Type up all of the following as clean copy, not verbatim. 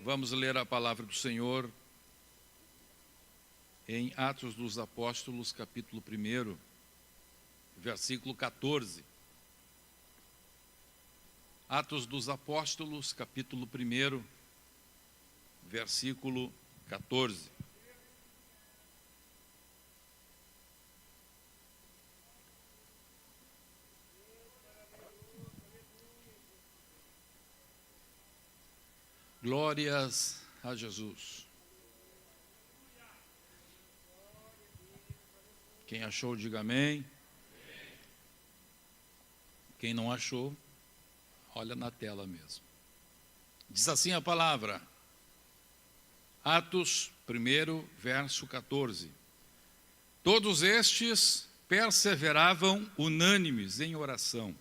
Vamos ler a palavra do Senhor em Atos dos Apóstolos, capítulo 1, versículo 14. Atos dos Apóstolos, capítulo 1, versículo 14. Glórias a Jesus. Quem achou, diga amém. Quem não achou, olha na tela mesmo. Diz assim a palavra, Atos 1, verso 14. Todos estes perseveravam unânimes em oração,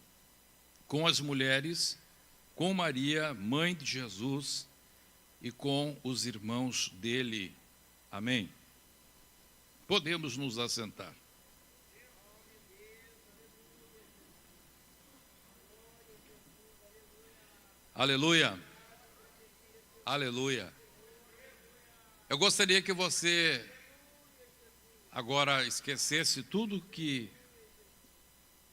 com as mulheres, com Maria, mãe de Jesus, e com os irmãos dele. Amém. Podemos nos assentar. Aleluia. Aleluia. Eu gostaria que você agora esquecesse tudo que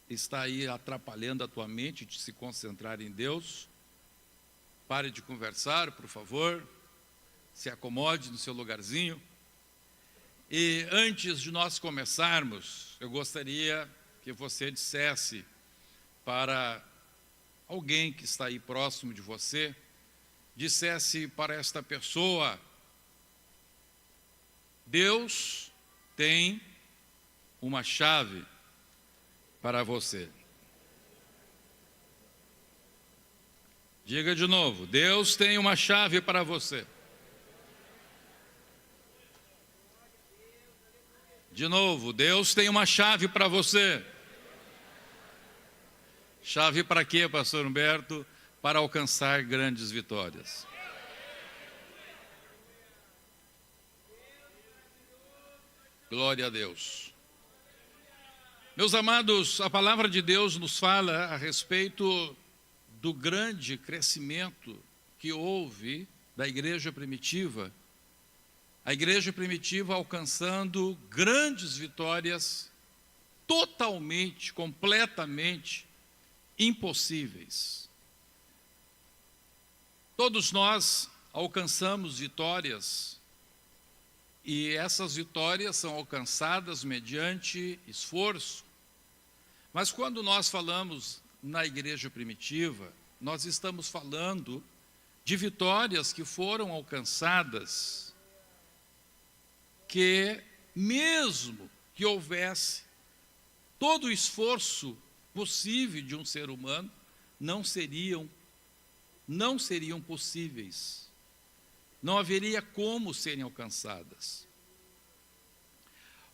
está aí atrapalhando a tua mente de se concentrar em Deus. Pare de conversar, por favor. Se acomode no seu lugarzinho. E antes de nós começarmos, eu gostaria que você dissesse para alguém que está aí próximo de você, dissesse para esta pessoa: Deus tem uma chave para você. Diga de novo, Deus tem uma chave para você. De novo, Deus tem uma chave para você. Chave para quê, pastor Humberto? Para alcançar grandes vitórias. Glória a Deus. Meus amados, a palavra de Deus nos fala a respeito do grande crescimento que houve da igreja primitiva. A igreja primitiva alcançando grandes vitórias totalmente, completamente impossíveis. Todos nós alcançamos vitórias e essas vitórias são alcançadas mediante esforço. Mas quando nós falamos na igreja primitiva, nós estamos falando de vitórias que foram alcançadas, que mesmo que houvesse todo o esforço possível de um ser humano, não seriam possíveis. Não haveria como serem alcançadas.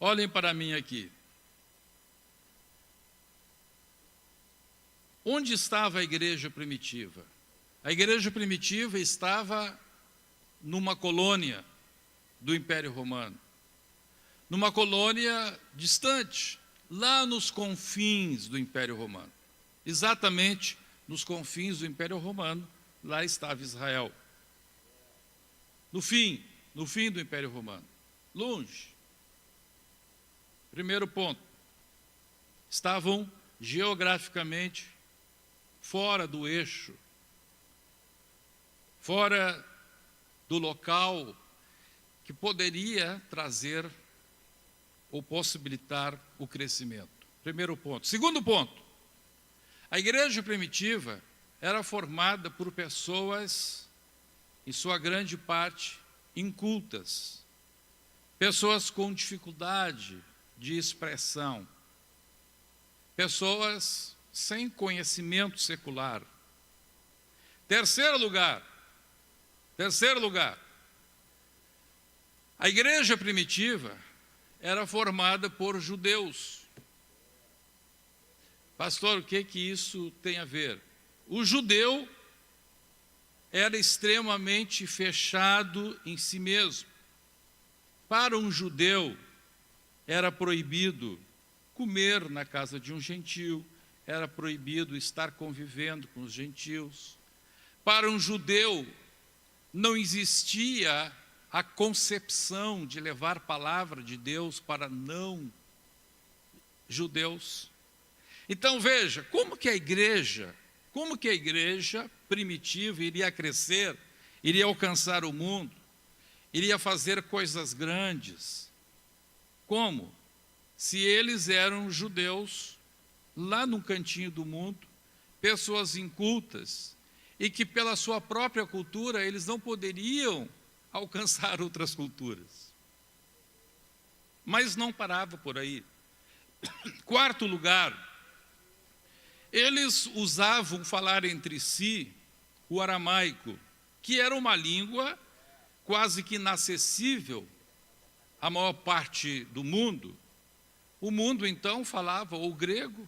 Olhem para mim aqui. Onde estava a igreja primitiva? A igreja primitiva estava numa colônia do Império Romano. Numa colônia distante, lá nos confins do Império Romano. Exatamente nos confins do Império Romano, lá estava Israel. No fim do Império Romano. Longe. Primeiro ponto. Estavam geograficamente fora do eixo, fora do local que poderia trazer ou possibilitar o crescimento. Primeiro ponto. Segundo ponto, a igreja primitiva era formada por pessoas, em sua grande parte, incultas, pessoas com dificuldade de expressão, pessoas sem conhecimento secular. Terceiro lugar, a igreja primitiva era formada por judeus. Pastor, o que isso tem a ver? O judeu era extremamente fechado em si mesmo. Para um judeu, era proibido comer na casa de um gentil, era proibido estar convivendo com os gentios. Para um judeu, não existia a concepção de levar a palavra de Deus para não judeus. Então veja, como que a igreja primitiva iria crescer, iria alcançar o mundo, iria fazer coisas grandes. Como? Se eles eram judeus, lá no cantinho do mundo, pessoas incultas, e que pela sua própria cultura eles não poderiam alcançar outras culturas. Mas não parava por aí. Quarto lugar, eles usavam falar entre si o aramaico, que era uma língua quase que inacessível à maior parte do mundo. O mundo, então, falava ou grego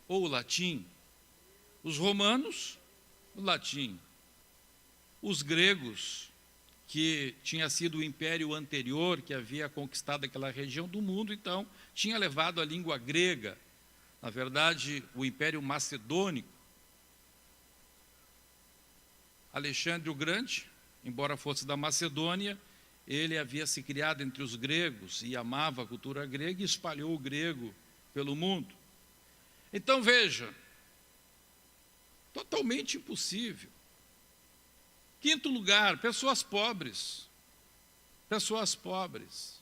ou latim. Os romanos, o latim. Os gregos, que tinha sido o império anterior, que havia conquistado aquela região do mundo, então, tinha levado a língua grega. Na verdade, o império macedônico. Alexandre o Grande, embora fosse da Macedônia, ele havia se criado entre os gregos e amava a cultura grega e espalhou o grego pelo mundo. Então veja, totalmente impossível. Quinto lugar, pessoas pobres. Pessoas pobres.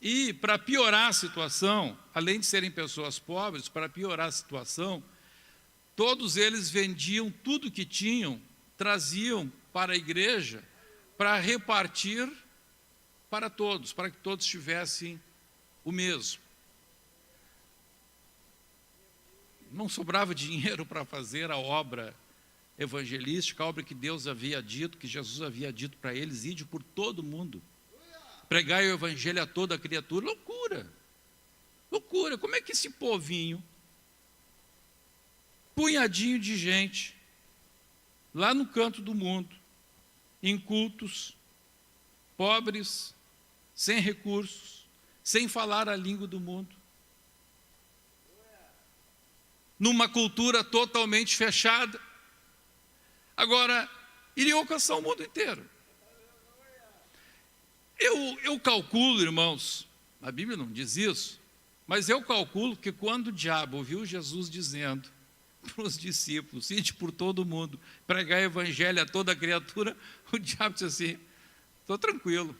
E para piorar a situação, além de serem pessoas pobres, para piorar a situação, todos eles vendiam tudo que tinham, traziam para a igreja para repartir para todos, para que todos tivessem o mesmo. Não sobrava dinheiro para fazer a obra evangelística, a obra que Deus havia dito, que Jesus havia dito para eles: ide por todo mundo, pregai o evangelho a toda criatura. Loucura, loucura. Como é que esse povinho, punhadinho de gente, lá no canto do mundo, incultos, pobres, sem recursos, sem falar a língua do mundo, numa cultura totalmente fechada, agora iriam alcançar o mundo inteiro? Eu calculo, irmãos, a Bíblia não diz isso, mas eu calculo que quando o diabo ouviu Jesus dizendo para os discípulos: ide por todo mundo, pregar o evangelho a toda criatura, o diabo disse assim: estou tranquilo.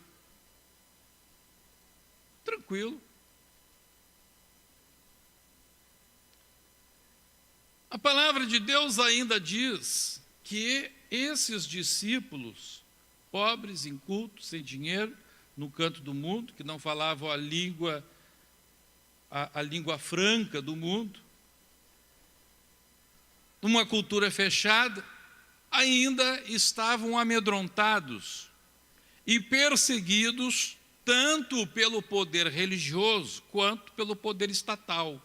Tranquilo. A palavra de Deus ainda diz que esses discípulos, pobres, incultos, sem dinheiro, no canto do mundo, que não falavam a língua franca do mundo, numa cultura fechada, ainda estavam amedrontados e perseguidos tanto pelo poder religioso quanto pelo poder estatal.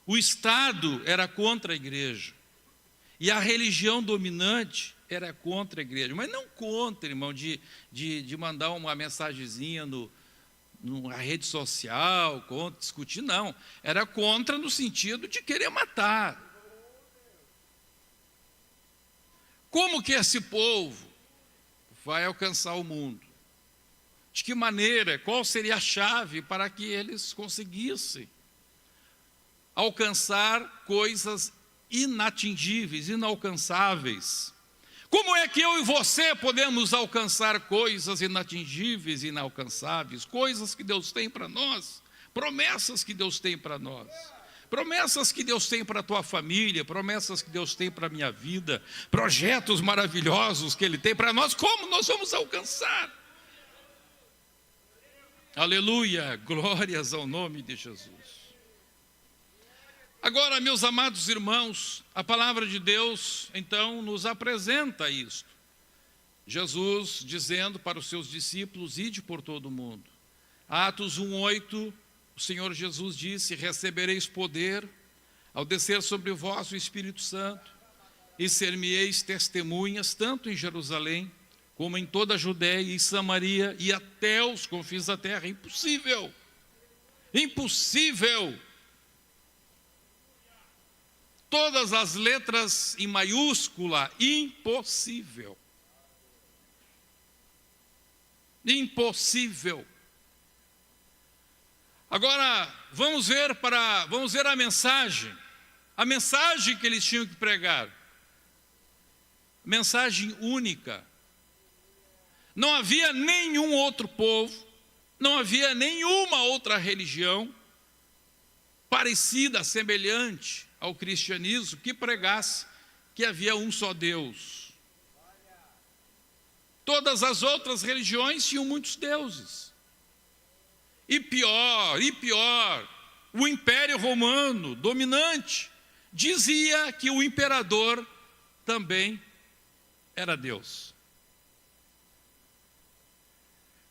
O Estado era contra a igreja e a religião dominante era contra a igreja, mas não contra, irmão, de mandar uma mensagenzinha numa rede social, contra, discutir, não. Era contra no sentido de querer matar. Como que esse povo vai alcançar o mundo? De que maneira? Qual seria a chave para que eles conseguissem alcançar coisas inatingíveis, inalcançáveis? Como é que eu e você podemos alcançar coisas inatingíveis e inalcançáveis? Coisas que Deus tem para nós, promessas que Deus tem para nós. Promessas que Deus tem para a tua família, promessas que Deus tem para a minha vida, projetos maravilhosos que Ele tem para nós. Como nós vamos alcançar? Aleluia, glórias ao nome de Jesus. Agora, meus amados irmãos, a palavra de Deus, então, nos apresenta isto. Jesus dizendo para os seus discípulos: ide por todo o mundo. Atos 1:8, o Senhor Jesus disse: recebereis poder ao descer sobre vós o Espírito Santo, e ser-me-eis testemunhas, tanto em Jerusalém, como em toda a Judéia e Samaria, e até os confins da terra. Impossível! Impossível! Todas as letras em maiúscula: impossível. Impossível. Agora, vamos ver a mensagem que eles tinham que pregar. Mensagem única. Não havia nenhum outro povo, não havia nenhuma outra religião parecida, semelhante ao cristianismo, que pregasse que havia um só Deus. Todas as outras religiões tinham muitos deuses. E pior, o Império Romano, dominante, dizia que o imperador também era Deus.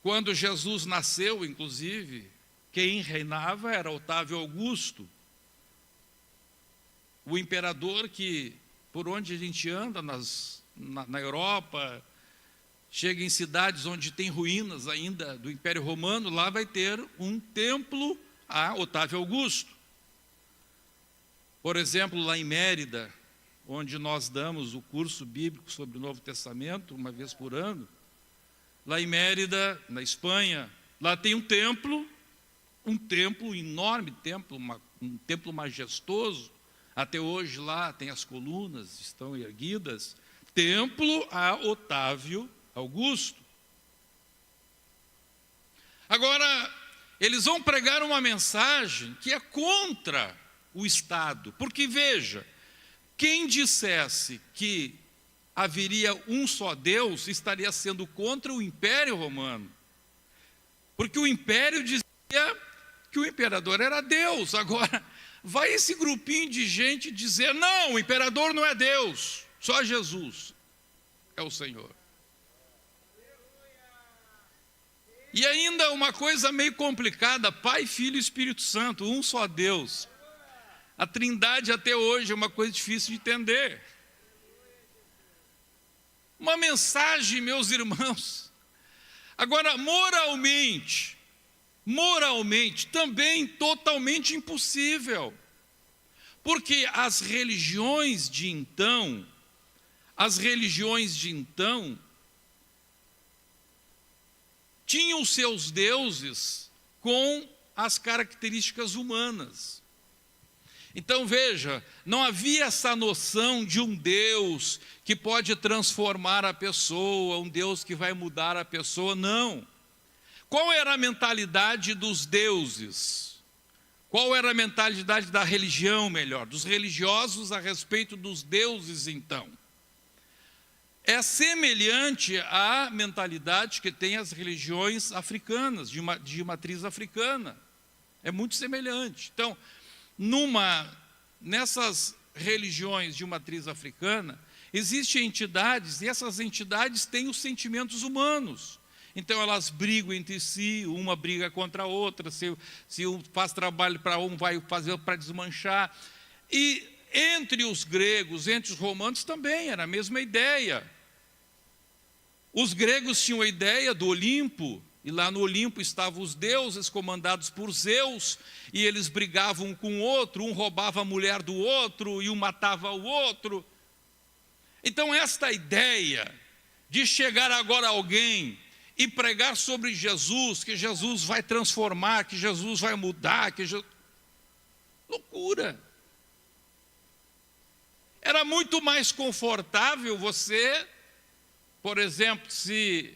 Quando Jesus nasceu, inclusive, quem reinava era Otávio Augusto, o imperador que, por onde a gente anda na Europa, chega em cidades onde tem ruínas ainda do Império Romano, lá vai ter um templo a Otávio Augusto. Por exemplo, lá em Mérida, onde nós damos o curso bíblico sobre o Novo Testamento, uma vez por ano, lá em Mérida, na Espanha, lá tem um templo enorme, um templo majestoso. Até hoje lá tem as colunas, estão erguidas. Templo a Otávio Augusto. Agora, eles vão pregar uma mensagem que é contra o Estado. Porque, veja, quem dissesse que haveria um só Deus estaria sendo contra o Império Romano. Porque o Império dizia que o imperador era Deus. Agora, vai esse grupinho de gente dizer, não, o imperador não é Deus, só Jesus é o Senhor. E ainda uma coisa meio complicada, Pai, Filho e Espírito Santo, um só Deus. A Trindade até hoje é uma coisa difícil de entender. Uma mensagem, meus irmãos. Agora, moralmente, também totalmente impossível. Porque as religiões de então, tinham seus deuses com as características humanas. Então veja, não havia essa noção de um Deus que pode transformar a pessoa, um Deus que vai mudar a pessoa, não. Qual era a mentalidade dos deuses? Qual era a mentalidade da religião, melhor, dos religiosos a respeito dos deuses então? É semelhante à mentalidade que tem as religiões africanas, de matriz africana. É muito semelhante. Então, nessas religiões de matriz africana, existem entidades, e essas entidades têm os sentimentos humanos. Então, elas brigam entre si, uma briga contra a outra, se um faz trabalho para um, vai fazer para desmanchar. E entre os gregos, entre os romanos também, era a mesma ideia. Os gregos tinham a ideia do Olimpo, e lá no Olimpo estavam os deuses comandados por Zeus, e eles brigavam um com o outro, um roubava a mulher do outro, e um matava o outro. Então esta ideia de chegar agora alguém e pregar sobre Jesus, que Jesus vai transformar, que Jesus vai mudar, loucura. Era muito mais confortável você, por exemplo, se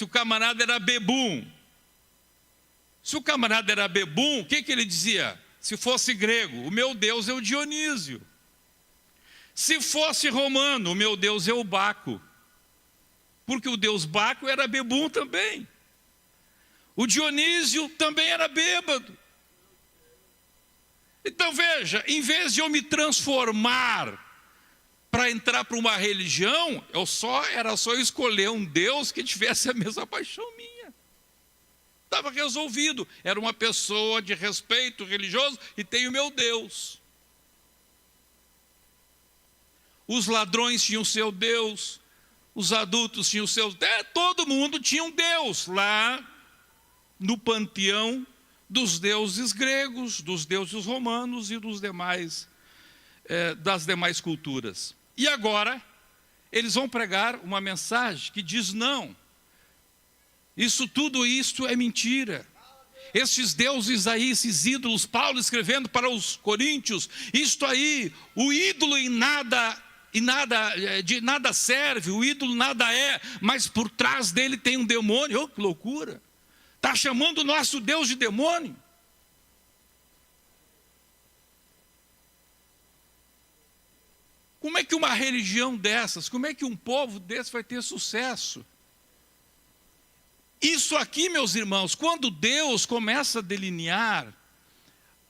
o camarada era bebum. Se o camarada era bebum, o que ele dizia? Se fosse grego, o meu Deus é o Dionísio. Se fosse romano, o meu Deus é o Baco. Porque o deus Baco era bebum também. O Dionísio também era bêbado. Então veja, em vez de eu me transformar para entrar para uma religião, era só escolher um Deus que tivesse a mesma paixão minha. Estava resolvido. Era uma pessoa de respeito religioso e tem o meu Deus. Os ladrões tinham seu Deus, os adultos tinham seus Deus, todo mundo tinha um Deus lá no panteão dos deuses gregos, dos deuses romanos e das demais culturas. E agora, eles vão pregar uma mensagem que diz não. Tudo isso é mentira. Esses deuses aí, esses ídolos, Paulo escrevendo para os coríntios, isto aí, o ídolo de nada serve, o ídolo nada é, mas por trás dele tem um demônio. Oh, que loucura! Está chamando o nosso Deus de demônio? Como é que uma religião dessas, como é que um povo desse vai ter sucesso? Isso aqui, meus irmãos, quando Deus começa a delinear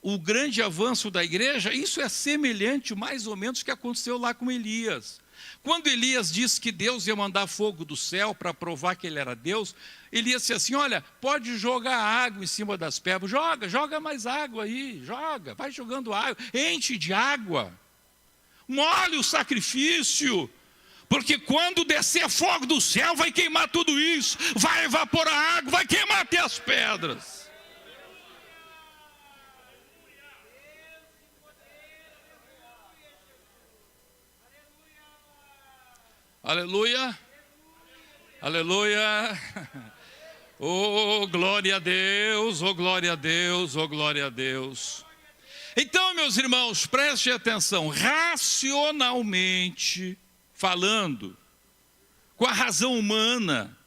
o grande avanço da igreja, isso é semelhante mais ou menos ao que aconteceu lá com Elias. Quando Elias disse que Deus ia mandar fogo do céu para provar que ele era Deus, Elias disse assim: olha, pode jogar água em cima das pedras, joga mais água aí, vai jogando água, enche de água, molhe o sacrifício, porque quando descer fogo do céu vai queimar tudo isso, vai evaporar a água, vai queimar até as pedras. Aleluia, aleluia, oh glória a Deus, oh glória a Deus, oh glória a Deus. Então, meus irmãos, prestem atenção, racionalmente falando, com a razão humana,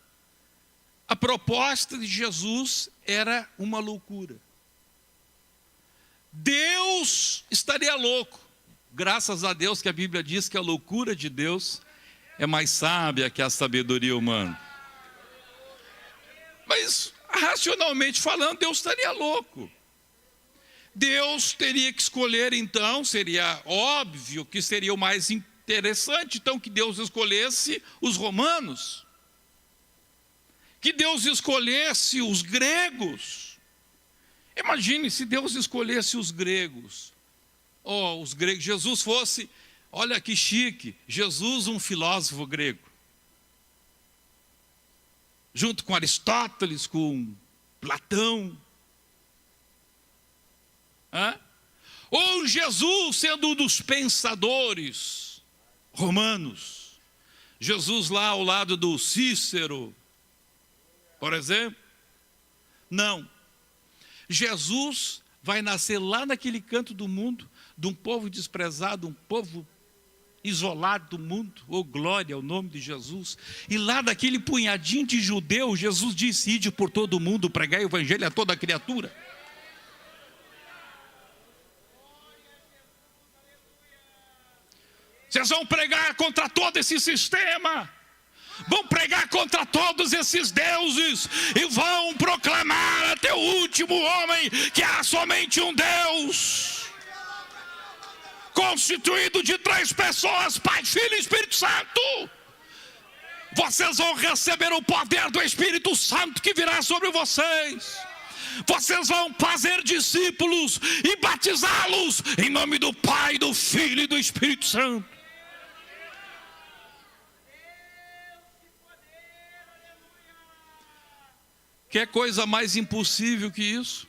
a proposta de Jesus era uma loucura. Deus estaria louco, graças a Deus que a Bíblia diz que a loucura de Deus é mais sábia que a sabedoria humana. Mas, racionalmente falando, Deus estaria louco. Deus teria que escolher, então, seria óbvio que seria o mais interessante, então, que Deus escolhesse os romanos, que Deus escolhesse os gregos. Imagine se Deus escolhesse os gregos. Oh, os gregos, Jesus fosse, olha que chique, Jesus um filósofo grego, junto com Aristóteles, com Platão. Ou Jesus sendo um dos pensadores romanos, Jesus lá ao lado do Cícero, por exemplo. Não, Jesus vai nascer lá naquele canto do mundo, de um povo desprezado, um povo isolado do mundo. Oh, glória ao nome de Jesus. E lá daquele punhadinho de judeus, Jesus disse: ide por todo o mundo, pregai o evangelho a toda criatura. Vocês vão pregar contra todo esse sistema, vão pregar contra todos esses deuses, e vão proclamar até o último homem que há somente um Deus, constituído de 3 pessoas, Pai, Filho e Espírito Santo. Vocês vão receber o poder do Espírito Santo que virá sobre vocês. Vocês vão fazer discípulos e batizá-los em nome do Pai, do Filho e do Espírito Santo. Quer coisa mais impossível que isso?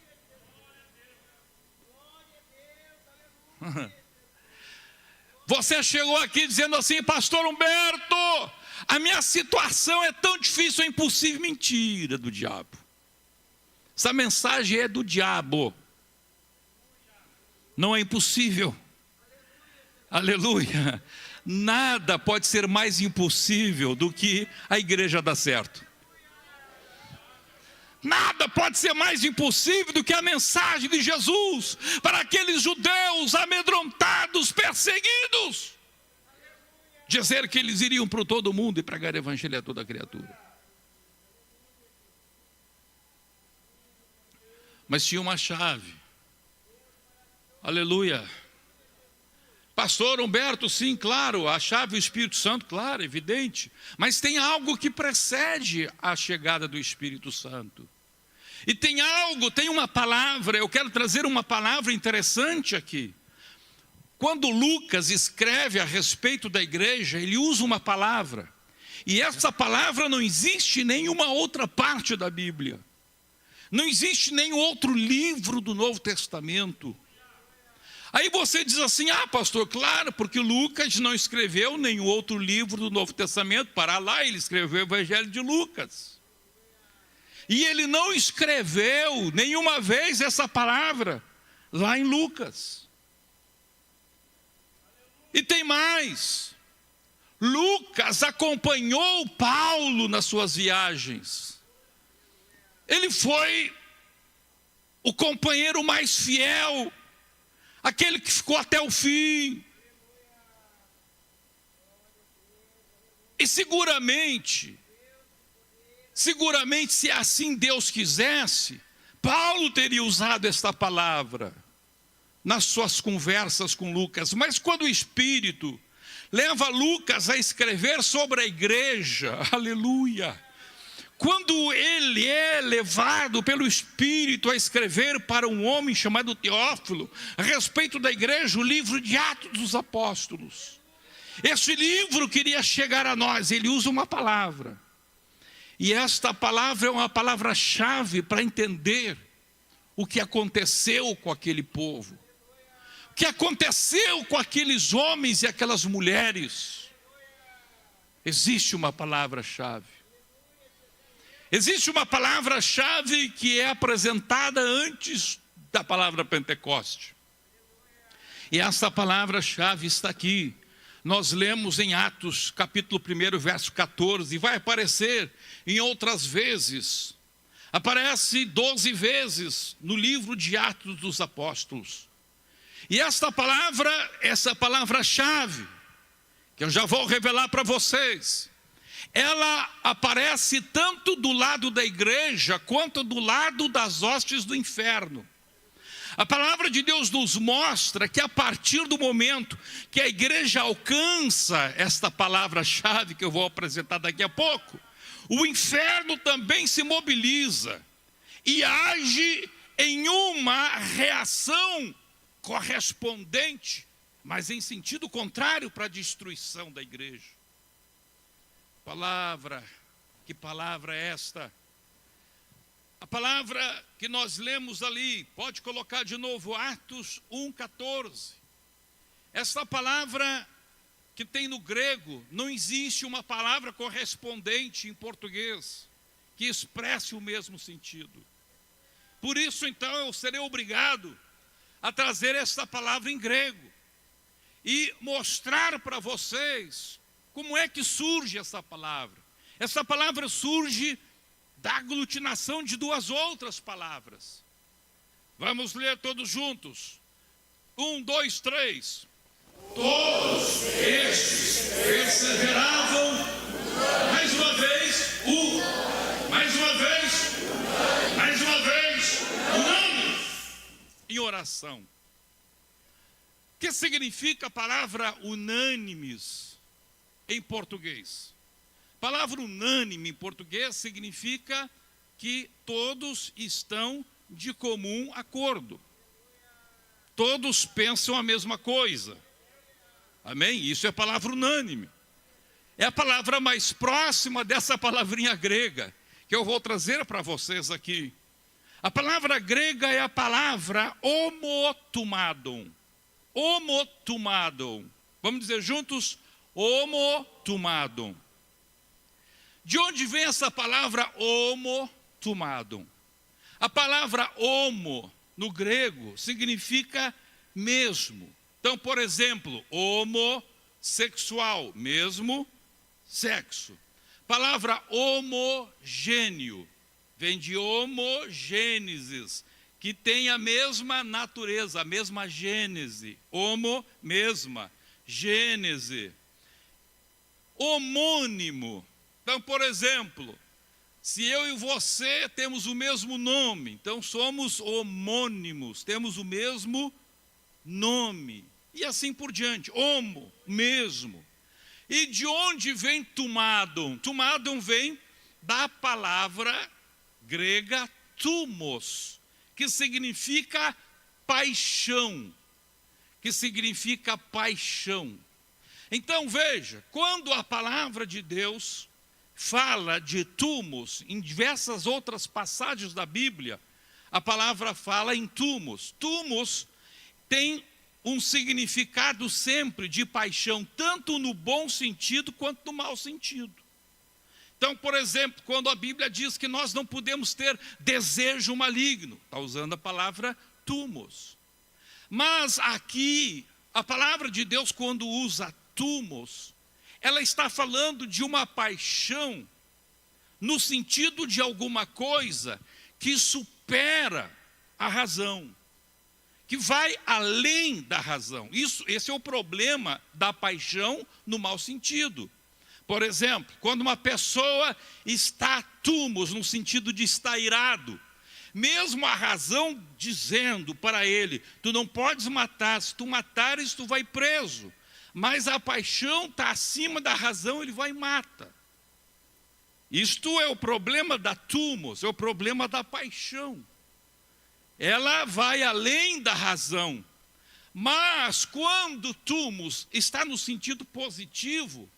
Você chegou aqui dizendo assim: pastor Humberto, a minha situação é tão difícil, é impossível. Mentira do diabo. Essa mensagem é do diabo. Não é impossível. Aleluia. Nada pode ser mais impossível do que a igreja dar certo. Nada pode ser mais impossível do que a mensagem de Jesus para aqueles judeus amedrontados, perseguidos, dizer que eles iriam para todo mundo e pregar o evangelho a toda criatura. Mas tinha uma chave. Aleluia. Pastor Humberto, sim, claro, a chave do Espírito Santo, claro, evidente. Mas tem algo que precede a chegada do Espírito Santo. E tem uma palavra, eu quero trazer uma palavra interessante aqui. Quando Lucas escreve a respeito da igreja, ele usa uma palavra. E essa palavra não existe em nenhuma outra parte da Bíblia. Não existe nenhum outro livro do Novo Testamento. Aí você diz assim: ah, pastor, claro, porque Lucas não escreveu nenhum outro livro do Novo Testamento. Para lá, ele escreveu o Evangelho de Lucas. E ele não escreveu nenhuma vez essa palavra lá em Lucas. E tem mais. Lucas acompanhou Paulo nas suas viagens. Ele foi o companheiro mais fiel, aquele que ficou até o fim. E seguramente, se assim Deus quisesse, Paulo teria usado esta palavra nas suas conversas com Lucas. Mas quando o Espírito leva Lucas a escrever sobre a igreja, aleluia, quando ele é levado pelo Espírito a escrever para um homem chamado Teófilo, a respeito da igreja, o livro de Atos dos Apóstolos, esse livro queria chegar a nós, ele usa uma palavra, e esta palavra é uma palavra-chave para entender o que aconteceu com aquele povo, o que aconteceu com aqueles homens e aquelas mulheres. Existe uma palavra-chave. Existe uma palavra-chave que é apresentada antes da palavra Pentecoste. E essa palavra-chave está aqui. Nós lemos em Atos, capítulo 1, verso 14, e vai aparecer em outras vezes. Aparece 12 vezes no livro de Atos dos Apóstolos. E essa palavra-chave, que eu já vou revelar para vocês, ela aparece tanto do lado da igreja, quanto do lado das hostes do inferno. A palavra de Deus nos mostra que a partir do momento que a igreja alcança esta palavra-chave, que eu vou apresentar daqui a pouco, o inferno também se mobiliza e age em uma reação correspondente, mas em sentido contrário para a destruição da igreja. Palavra, que palavra é esta? A palavra que nós lemos ali, pode colocar de novo, Atos 1,14. Esta palavra que tem no grego, não existe uma palavra correspondente em português que expresse o mesmo sentido. Por isso, então, eu serei obrigado a trazer esta palavra em grego e mostrar para vocês como é que surge essa palavra. Essa palavra surge da aglutinação de duas outras palavras. Vamos ler todos juntos. 1, 2, 3. Todos estes perseveravam, mais uma vez, unânimes, em oração. O que significa a palavra unânimes em português? A palavra unânime em português significa que todos estão de comum acordo. Todos pensam a mesma coisa. Amém? Isso é a palavra unânime. É a palavra mais próxima dessa palavrinha grega, que eu vou trazer para vocês aqui. A palavra grega é a palavra homotumadon. Homotumadon. Vamos dizer juntos? Homotumadon. De onde vem essa palavra homotumadon? A palavra homo, no grego, significa mesmo. Então, por exemplo, homossexual, mesmo sexo. Palavra homogêneo, vem de homogênesis, que tem a mesma natureza, a mesma gênese. Homo, mesma, gênese. Homônimo. Então, por exemplo, se eu e você temos o mesmo nome, então somos homônimos, temos o mesmo nome. E assim por diante. Homo, mesmo. E de onde vem tumadon? Tumadon vem da palavra grega thumos, que significa paixão. Que significa paixão. Então veja, quando a palavra de Deus fala de thumos, em diversas outras passagens da Bíblia, a palavra fala em thumos. Thumos tem um significado sempre de paixão, tanto no bom sentido quanto no mau sentido. Então, por exemplo, quando a Bíblia diz que nós não podemos ter desejo maligno, está usando a palavra thumos. Mas aqui, a palavra de Deus, quando usa thumos, ela está falando de uma paixão no sentido de alguma coisa que supera a razão, que vai além da razão. Esse é o problema da paixão no mau sentido. Por exemplo, quando uma pessoa está thumos, no sentido de estar irado, mesmo a razão dizendo para ele, tu não podes matar, se tu matares tu vai preso, mas a paixão está acima da razão, ele vai e mata. Isto é o problema da thumos, é o problema da paixão. Ela vai além da razão. Mas quando thumos está no sentido positivo,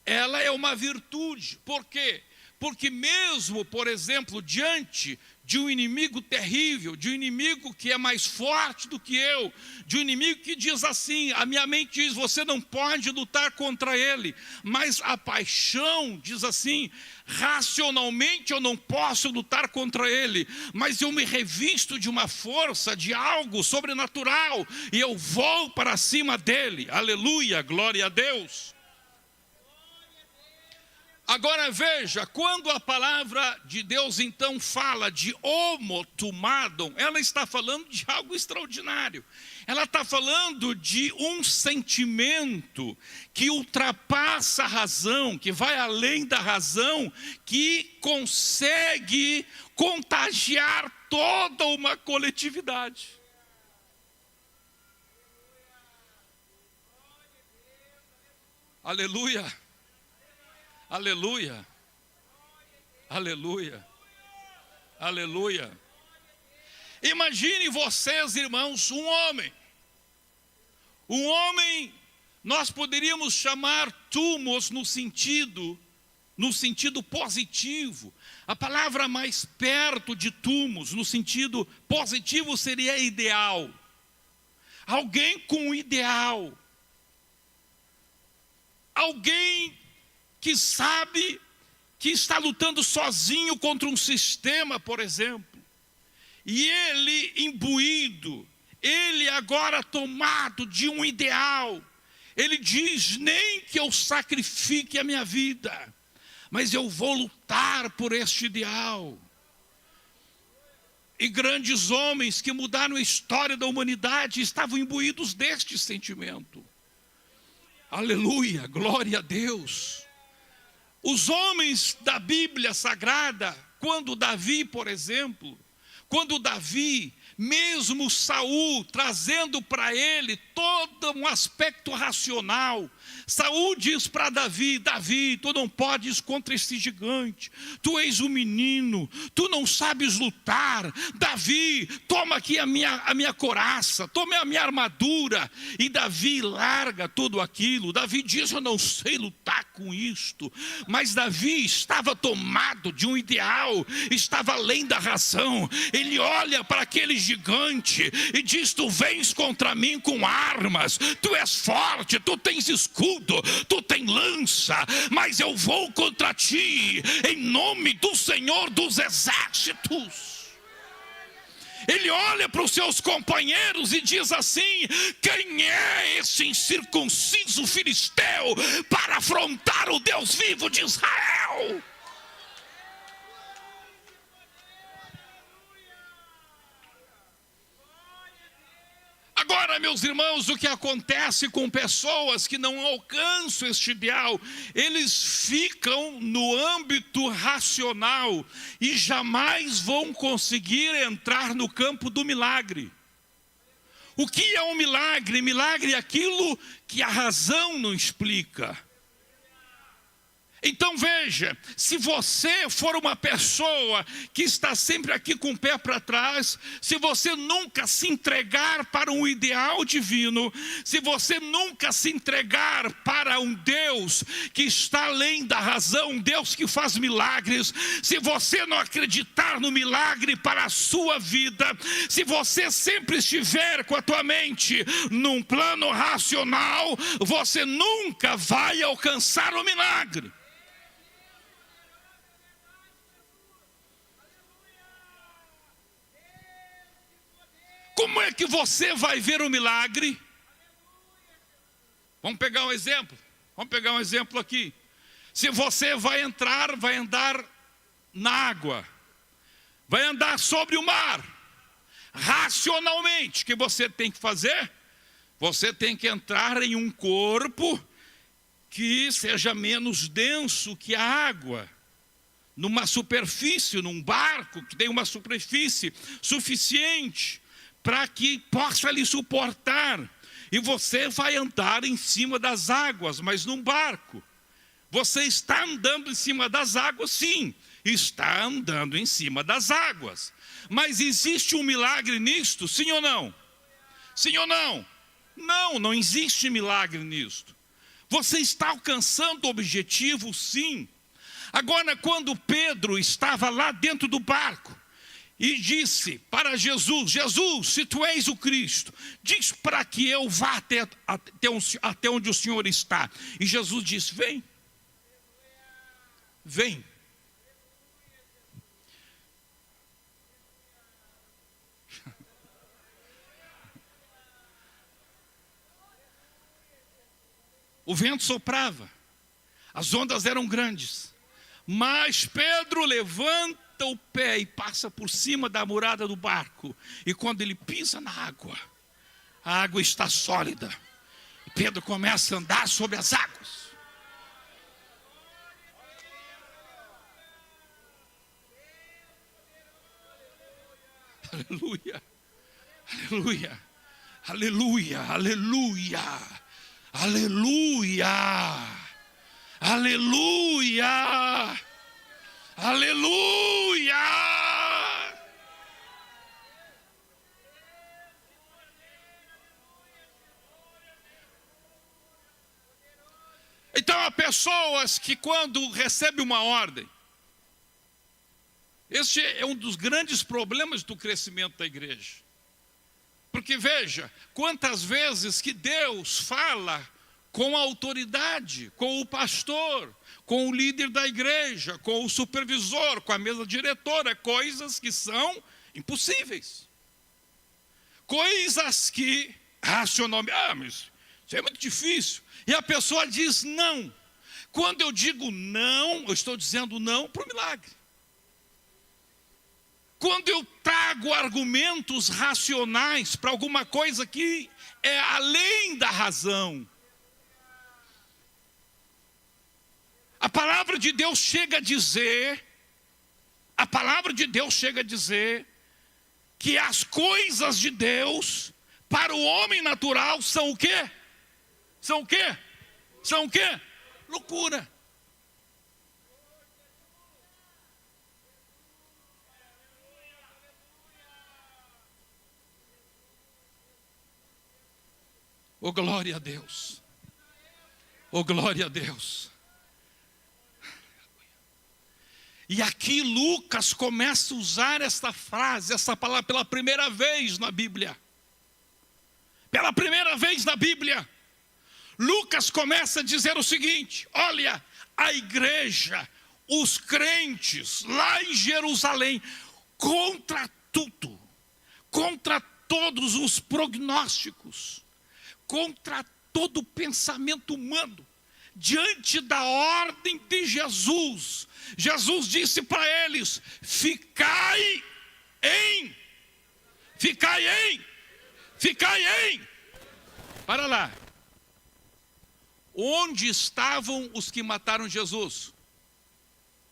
ela é uma virtude. Por quê? Porque mesmo, por exemplo, diante de um inimigo terrível, de um inimigo que é mais forte do que eu, de um inimigo que diz assim, a minha mente diz, você não pode lutar contra ele, mas a paixão diz assim, racionalmente eu não posso lutar contra ele, mas eu me revisto de uma força, de algo sobrenatural, e eu vou para cima dele. Aleluia, glória a Deus. Agora veja, quando a palavra de Deus então fala de homotumadon, ela está falando de algo extraordinário. Ela está falando de um sentimento que ultrapassa a razão, que vai além da razão, que consegue contagiar toda uma coletividade. Aleluia. Aleluia, aleluia, aleluia. Imagine vocês, irmãos, um homem, nós poderíamos chamar thumos no sentido positivo. A palavra mais perto de thumos, no sentido positivo, seria ideal. Alguém com ideal. Alguém que sabe que está lutando sozinho contra um sistema, por exemplo, e ele imbuído, ele agora tomado de um ideal, ele diz, nem que eu sacrifique a minha vida, mas eu vou lutar por este ideal. E grandes homens que mudaram a história da humanidade estavam imbuídos deste sentimento. Aleluia, glória a Deus. Os homens da Bíblia Sagrada, quando Davi, por exemplo, mesmo Saul trazendo para ele todo um aspecto racional, Saul diz para Davi, Davi, tu não podes contra esse gigante, tu és um menino, tu não sabes lutar, Davi, toma aqui a minha couraça, toma a minha armadura, e Davi larga tudo aquilo. Davi diz, eu não sei lutar com isto, mas Davi estava tomado de um ideal, estava além da razão. Ele olha para aquele gigante e diz, tu vens contra mim com armas, tu és forte, tu tens escudo, tu tens lança, mas eu vou contra ti em nome do Senhor dos Exércitos. Ele olha para os seus companheiros e diz assim, quem é esse incircunciso filisteu para afrontar o Deus vivo de Israel? Agora, meus irmãos, o que acontece com pessoas que não alcançam este ideal, eles ficam no âmbito racional e jamais vão conseguir entrar no campo do milagre. O que é um milagre? Milagre é aquilo que a razão não explica. Então veja, se você for uma pessoa que está sempre aqui com o pé para trás, se você nunca se entregar para um ideal divino, se você nunca se entregar para um Deus que está além da razão, um Deus que faz milagres, se você não acreditar no milagre para a sua vida, se você sempre estiver com a tua mente num plano racional, você nunca vai alcançar o milagre. Como é que você vai ver o milagre? Vamos pegar um exemplo aqui. Se você vai andar na água, vai andar sobre o mar, racionalmente, o que você tem que fazer? Você tem que entrar em um corpo que seja menos denso que a água, numa superfície, num barco que tem uma superfície suficiente para que possa lhe suportar. E você vai andar em cima das águas, mas num barco. Você está andando em cima das águas, sim, está andando em cima das águas. Mas existe um milagre nisto, sim ou não? Sim ou não? Não existe milagre nisto. Você está alcançando o objetivo, sim. Agora, quando Pedro estava lá dentro do barco, e disse para Jesus: Jesus, se tu és o Cristo, diz para que eu vá até onde o Senhor está. E Jesus disse: vem. Vem. O vento soprava, as ondas eram grandes, mas Pedro levanta o pé e passa por cima da murada do barco, e quando ele pisa na água, a água está sólida, e Pedro começa a andar sobre as águas. Aleluia, aleluia, aleluia, aleluia, aleluia, aleluia, aleluia. Então há pessoas que quando recebem uma ordem, este é um dos grandes problemas do crescimento da igreja. Porque veja, quantas vezes que Deus fala com a autoridade, com o pastor, com o líder da igreja, com o supervisor, com a mesa diretora, coisas que são impossíveis. Coisas que racionalmente, mas isso é muito difícil. E a pessoa diz não. Quando eu digo não, eu estou dizendo não para o milagre. Quando eu trago argumentos racionais para alguma coisa que é além da razão, a palavra de Deus chega a dizer, que as coisas de Deus para o homem natural são o quê? São o quê? São o quê? Loucura. Oh, glória a Deus. Oh, glória a Deus. E aqui Lucas começa a usar esta frase, essa palavra pela primeira vez na Bíblia. Pela primeira vez na Bíblia. Lucas começa a dizer o seguinte: olha, a igreja, os crentes lá em Jerusalém, contra tudo, contra todos os prognósticos, contra todo o pensamento humano, diante da ordem de Jesus, Jesus disse para eles: ficai em. Para lá. Onde estavam os que mataram Jesus?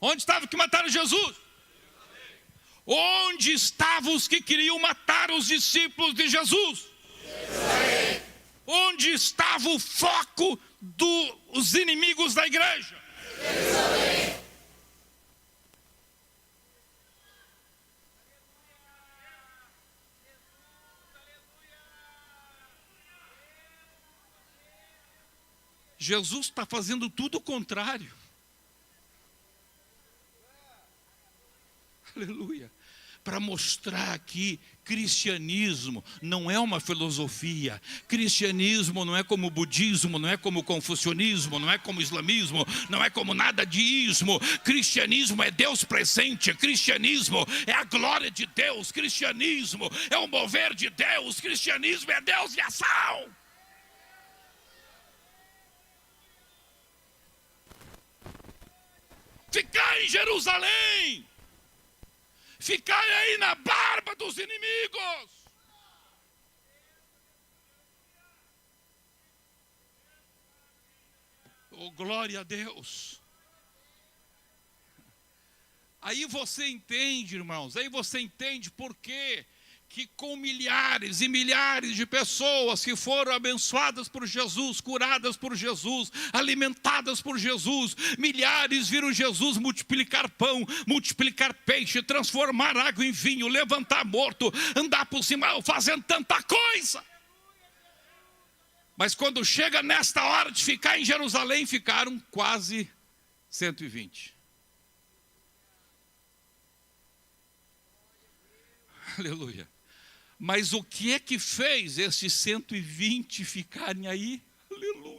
Onde estavam os que mataram Jesus? Onde estavam os que queriam matar os discípulos de Jesus? Onde estava o foco dos inimigos da igreja? Jesus está fazendo tudo o contrário. Aleluia. Para mostrar que cristianismo não é uma filosofia. Cristianismo não é como o budismo, não é como o confucionismo, não é como o islamismo, não é como nada de ismo. Cristianismo é Deus presente, cristianismo é a glória de Deus, cristianismo é o mover de Deus, cristianismo é Deus em ação. Ficar em Jerusalém, ficar aí na barba dos inimigos. Oh, glória a Deus. Aí você entende, irmãos, aí você entende por quê que com milhares e milhares de pessoas que foram abençoadas por Jesus, curadas por Jesus, alimentadas por Jesus, milhares viram Jesus multiplicar pão, multiplicar peixe, transformar água em vinho, levantar morto, andar por cima, fazendo tanta coisa. Mas quando chega nesta hora de ficar em Jerusalém, ficaram quase 120. Aleluia. Mas o que é que fez esses 120 ficarem aí? Aleluia.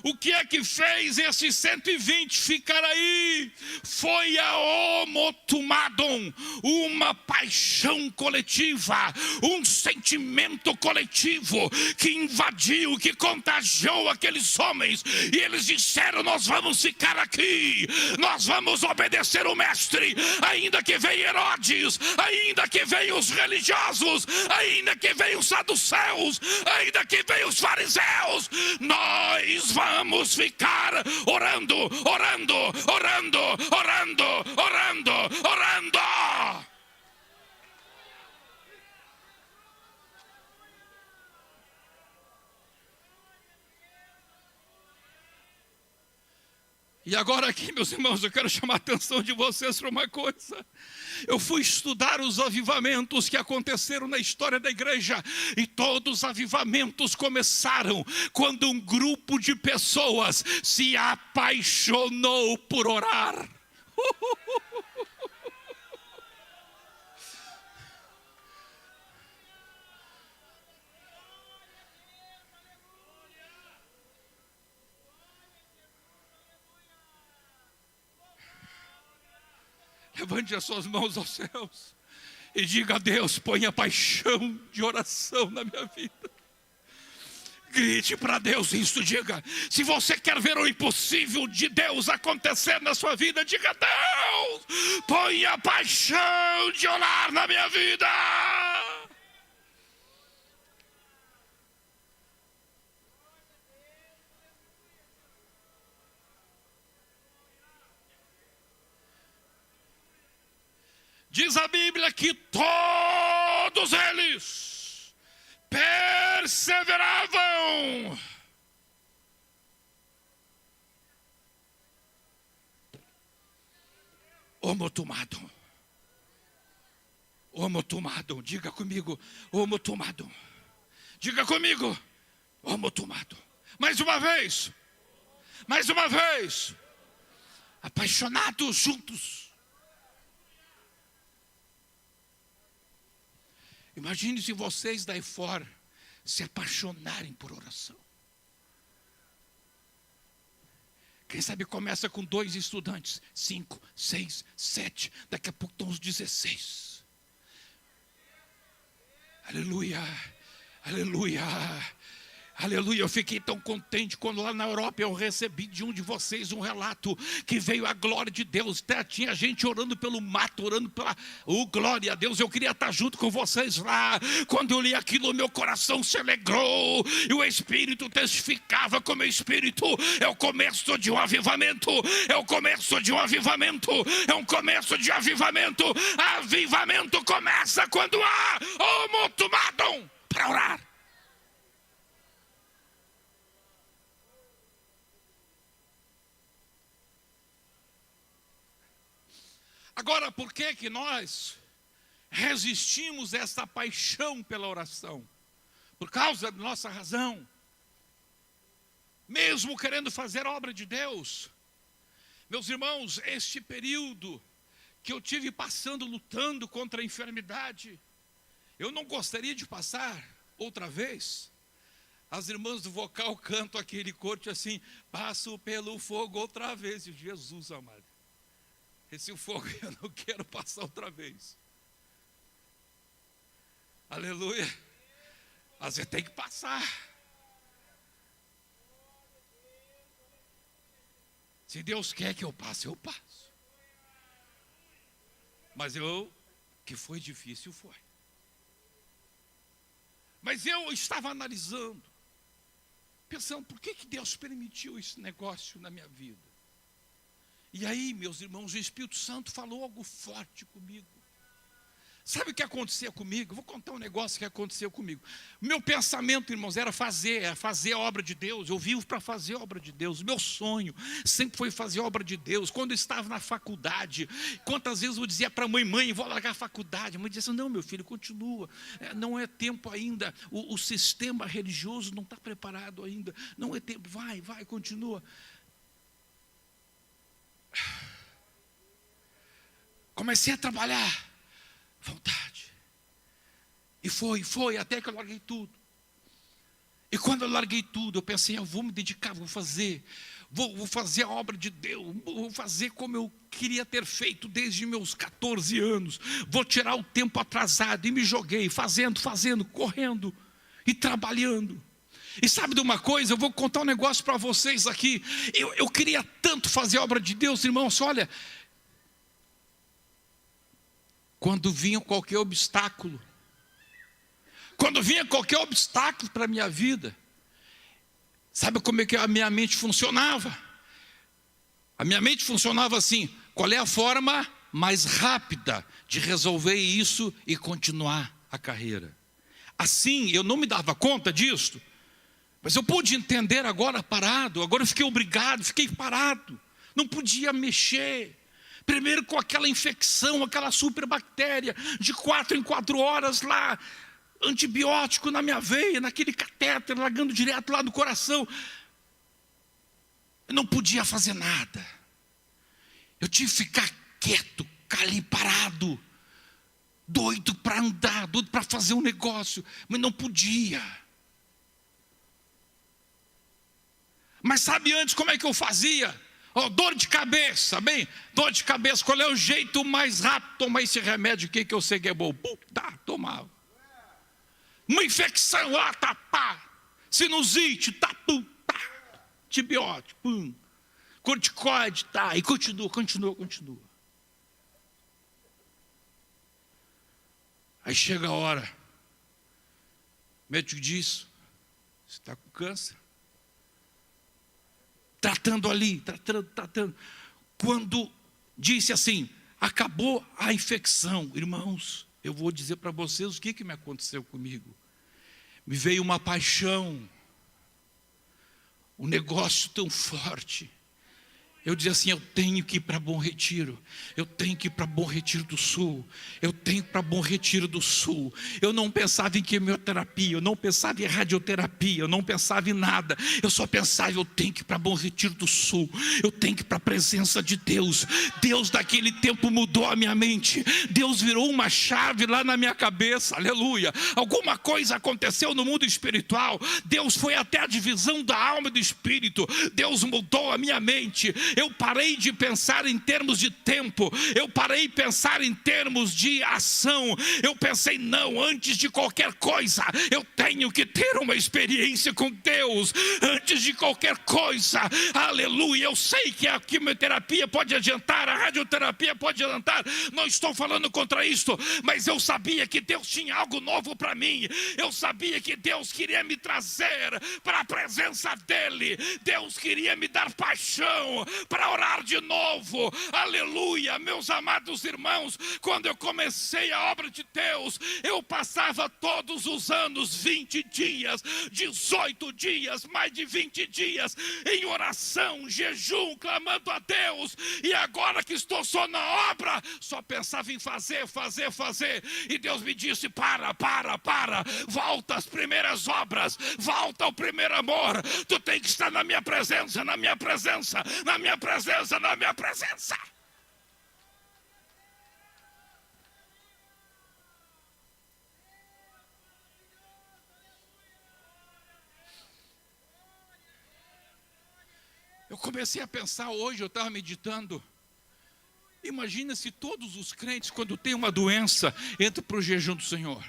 O que é que fez esses 120 ficar aí? Foi a homotumadon, uma paixão coletiva, um sentimento coletivo que invadiu, que contagiou aqueles homens. E eles disseram: nós vamos ficar aqui, nós vamos obedecer o mestre, ainda que venham Herodes, ainda que venham os religiosos, ainda que venham os saduceus, ainda que venham os fariseus, nós vamos ficar orando, orando, orando, orando, orando, orando. E agora aqui, meus irmãos, eu quero chamar a atenção de vocês para uma coisa. Eu fui estudar os avivamentos que aconteceram na história da igreja, e todos os avivamentos começaram quando um grupo de pessoas se apaixonou por orar. Levante as suas mãos aos céus e diga a Deus: põe a paixão de oração na minha vida. Grite para Deus isso, diga. Se você quer ver o impossível de Deus acontecer na sua vida, diga: Deus, põe a paixão de orar na minha vida. Diz a Bíblia que todos eles perseveravam. Homotumadon. Homotumadon. Diga comigo: homotumadon. Diga comigo: homotumadon. Mais uma vez. Mais uma vez. Apaixonados juntos. Imagine se vocês daí fora se apaixonarem por oração. Quem sabe começa com 2 estudantes, 5, 6, 7, daqui a pouco estão os 16. Aleluia, aleluia. Aleluia, eu fiquei tão contente quando lá na Europa eu recebi de um de vocês um relato que veio a glória de Deus. Até tinha gente orando pelo mato, orando pela... glória a Deus, eu queria estar junto com vocês lá. Quando eu li aquilo, o meu coração se alegrou e o Espírito testificava com o meu espírito. É o começo de um avivamento, é o começo de um avivamento, é um começo de avivamento. Avivamento começa quando há homotumadon para orar. Agora, por que nós resistimos a essa paixão pela oração? Por causa da nossa razão. mesmo querendo fazer a obra de Deus. Meus irmãos, este período que eu tive passando, lutando contra a enfermidade, eu não gostaria de passar outra vez. As irmãs do vocal cantam aquele corte assim: passo pelo fogo outra vez. E Jesus amado, esse fogo eu não quero passar outra vez. Aleluia. Mas você tem que passar. Se Deus quer que eu passe, eu passo. Mas que foi difícil, foi. Mas eu estava analisando, pensando, por que Deus permitiu esse negócio na minha vida? E aí, meus irmãos, o Espírito Santo falou algo forte comigo. Sabe o que acontecia comigo? Vou contar um negócio que aconteceu comigo. Meu pensamento, irmãos, era fazer a obra de Deus. Eu vivo para fazer a obra de Deus. Meu sonho sempre foi fazer a obra de Deus. Quando eu estava na faculdade, quantas vezes eu dizia para a mãe, vou largar a faculdade. A mãe dizia assim, não, meu filho, continua. Não é tempo ainda. O sistema religioso não está preparado ainda. Não é tempo, vai, continua. Comecei a trabalhar. Vontade. E foi, até que eu larguei tudo. E quando eu larguei tudo, eu pensei, eu vou me dedicar, vou fazer a obra de Deus, vou fazer como eu queria ter feito desde meus 14 anos. Vou tirar o tempo atrasado, e me joguei, fazendo, correndo e trabalhando. E sabe de uma coisa, eu vou contar um negócio para vocês aqui. Eu queria tanto fazer a obra de Deus, irmãos, olha. Quando vinha qualquer obstáculo para a minha vida, sabe como é que a minha mente funcionava? A minha mente funcionava assim: qual é a forma mais rápida de resolver isso e continuar a carreira? Assim, eu não me dava conta disso, mas eu pude entender agora eu fiquei parado, não podia mexer. Primeiro com aquela infecção, aquela superbactéria, de 4 em 4 horas lá, antibiótico na minha veia, naquele catéter, largando direto lá do coração. Eu não podia fazer nada. Eu tive que ficar quieto, ali parado, doido para andar, doido para fazer um negócio, mas não podia. Mas sabe antes como é que eu fazia? Dor de cabeça, dor de cabeça, qual é o jeito mais rápido? Tomar esse remédio, que eu sei que é bom. Tomava. Uma infecção, pá. Sinusite, antibiótico, corticoide, e continua. Aí chega a hora, o médico diz, você está com câncer. Tratando. Quando disse assim, acabou a infecção, irmãos, eu vou dizer para vocês o que me aconteceu comigo. Me veio uma paixão, um negócio tão forte. Eu dizia assim, eu tenho que ir para Bom Retiro. Eu tenho que ir para Bom Retiro do Sul. Eu não pensava em quimioterapia, eu não pensava em radioterapia, eu não pensava em nada. Eu só pensava, eu tenho que ir para Bom Retiro do Sul. Eu tenho que ir para a presença de Deus. Deus daquele tempo mudou a minha mente. Deus virou uma chave lá na minha cabeça, aleluia. Alguma coisa aconteceu no mundo espiritual. Deus foi até a divisão da alma e do espírito. Deus mudou a minha mente. Eu parei de pensar em termos de tempo, eu parei de pensar em termos de ação. Eu pensei, não, antes de qualquer coisa, eu tenho que ter uma experiência com Deus. Antes de qualquer coisa, aleluia. Eu sei que a quimioterapia pode adiantar, a radioterapia pode adiantar, não estou falando contra isso, mas eu sabia que Deus tinha algo novo para mim. Eu sabia que Deus queria me trazer para a presença dEle. Deus queria me dar paixão para orar de novo. Aleluia, meus amados irmãos, quando eu comecei a obra de Deus, eu passava todos os anos 20 dias, 18 dias, mais de 20 dias em oração, jejum, clamando a Deus. E agora que estou só na obra, só pensava em fazer. E Deus me disse: para, volta às primeiras obras, volta ao primeiro amor. Tu tem que estar na minha presença, na minha presença, na minha presença, na minha presença. Eu comecei a pensar hoje, eu estava meditando. Imagina se todos os crentes, quando tem uma doença, entram para o jejum do Senhor.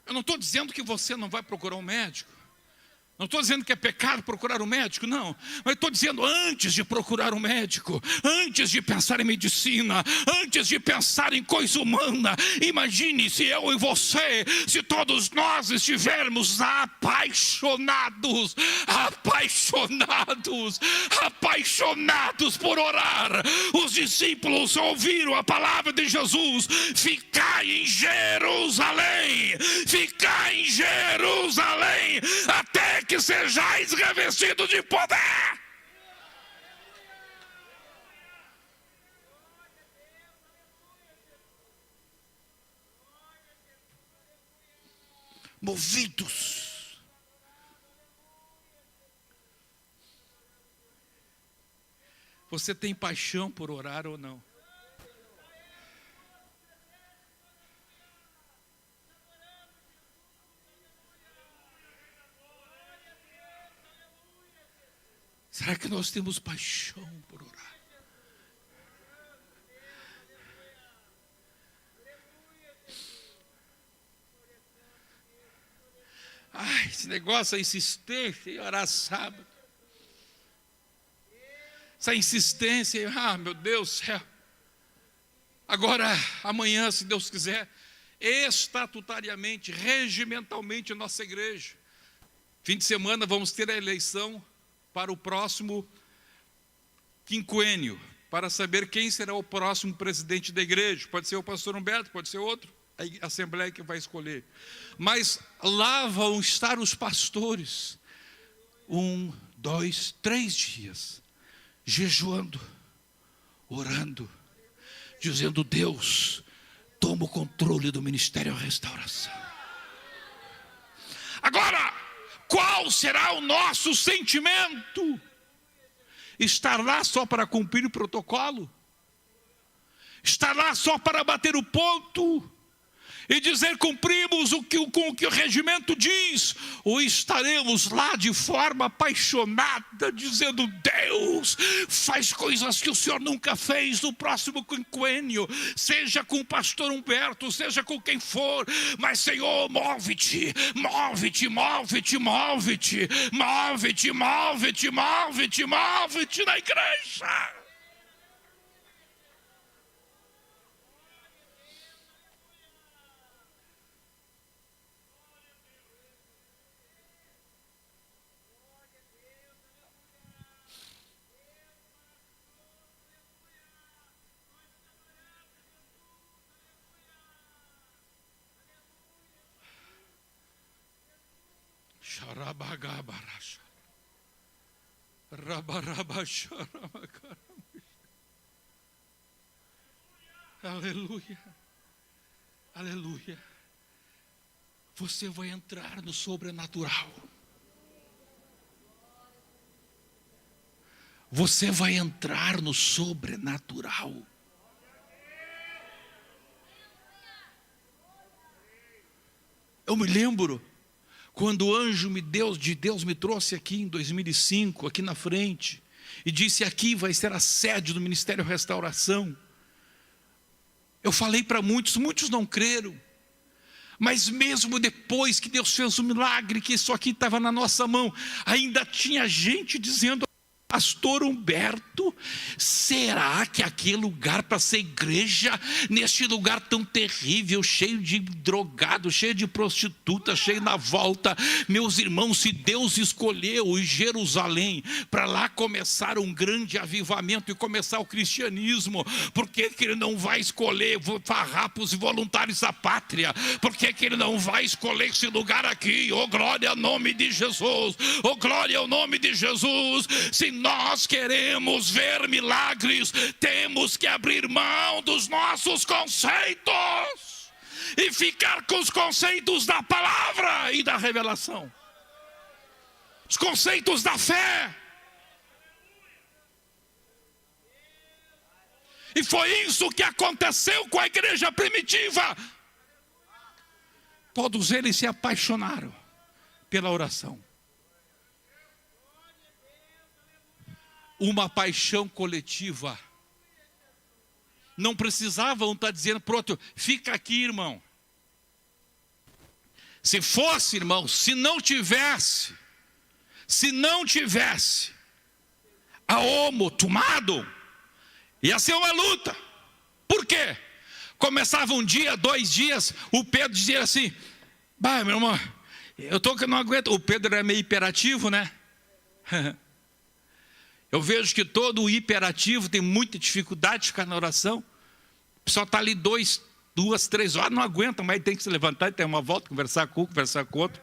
Eu não estou dizendo que você não vai procurar um médico. Não estou dizendo que é pecado procurar um médico, não. Mas estou dizendo, antes de procurar um médico, antes de pensar em medicina, antes de pensar em coisa humana, imagine se eu e você, se todos nós estivermos apaixonados por orar. Os discípulos ouviram a palavra de Jesus: ficai em Jerusalém, até que sejais revestidos de poder. Movidos. Você tem paixão por orar ou não? Será que nós temos paixão por orar? Esse negócio, a insistência em orar sábado. Essa insistência, meu Deus do céu. Agora, amanhã, se Deus quiser, estatutariamente, regimentalmente, a nossa igreja. Fim de semana vamos ter a eleição para o próximo quinquênio, para saber quem será o próximo presidente da igreja. Pode ser o pastor Humberto, pode ser outro, a assembleia que vai escolher. Mas lá vão estar os pastores, 1, 2, 3 dias, jejuando, orando, dizendo: Deus, toma o controle do Ministério Restauração. Agora, qual será o nosso sentimento? Estar lá só para cumprir o protocolo? Estar lá só para bater o ponto? E dizer cumprimos com o que o regimento diz? Ou estaremos lá de forma apaixonada, dizendo: Deus, faz coisas que o Senhor nunca fez no próximo quinquênio, seja com o pastor Humberto, seja com quem for, mas Senhor, move-te na igreja. Aleluia, aleluia. Você vai entrar no sobrenatural. Você vai entrar no sobrenatural. Eu me lembro quando o anjo de Deus me trouxe aqui em 2005, aqui na frente, e disse: aqui vai ser a sede do Ministério Restauração. Eu falei para muitos não creram. Mas mesmo depois que Deus fez um milagre, que isso aqui estava na nossa mão, ainda tinha gente dizendo: Pastor Humberto, será que aquele lugar para ser igreja, neste lugar tão terrível, cheio de drogados, cheio de prostitutas, cheio na volta? Meus irmãos, se Deus escolheu Jerusalém para lá começar um grande avivamento e começar o cristianismo, por que Ele não vai escolher farrapos e voluntários da pátria? Por que Ele não vai escolher esse lugar aqui? Oh, glória ao nome de Jesus! Oh, glória ao nome de Jesus! Se nós queremos ver milagres, temos que abrir mão dos nossos conceitos e ficar com os conceitos da palavra e da revelação, os conceitos da fé. E foi isso que aconteceu com a igreja primitiva. Todos eles se apaixonaram pela oração. Uma paixão coletiva. Não precisavam estar dizendo, pronto, fica aqui, irmão. Se fosse, irmão, se não tivesse a homo tomado, ia ser uma luta. Por quê? Começava um dia, 2 dias, o Pedro dizia assim, bah, meu irmão, eu tô que não aguento. O Pedro era meio hiperativo, né? Eu vejo que todo hiperativo tem muita dificuldade de ficar na oração. O pessoal está ali 2, 3 horas, não aguenta, mas tem que se levantar e ter uma volta, conversar com um, conversar com outro.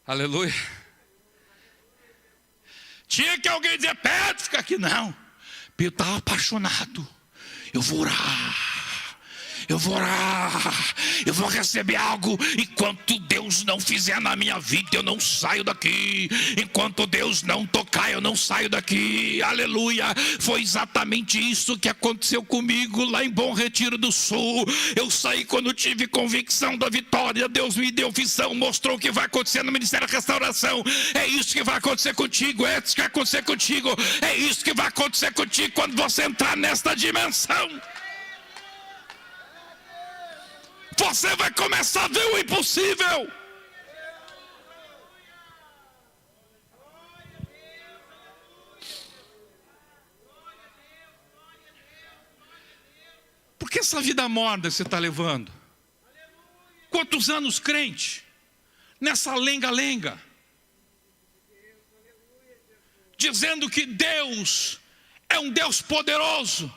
Aleluia. Tinha que alguém dizer, Pedro, fica aqui. Não, Pedro estava apaixonado. Eu vou orar. Eu vou receber algo. Enquanto Deus não fizer na minha vida, eu não saio daqui. Enquanto Deus não tocar, eu não saio daqui. Aleluia. Foi exatamente isso que aconteceu comigo lá em Bom Retiro do Sul. Eu saí quando tive convicção da vitória. Deus me deu visão, mostrou o que vai acontecer no Ministério da Restauração. É isso que vai acontecer contigo. É isso que vai acontecer contigo. É isso que vai acontecer contigo quando você entrar nesta dimensão. Você vai começar a ver o impossível. Por que essa vida morna você está levando? Quantos anos crente? Nessa lenga-lenga. Dizendo que Deus é um Deus poderoso.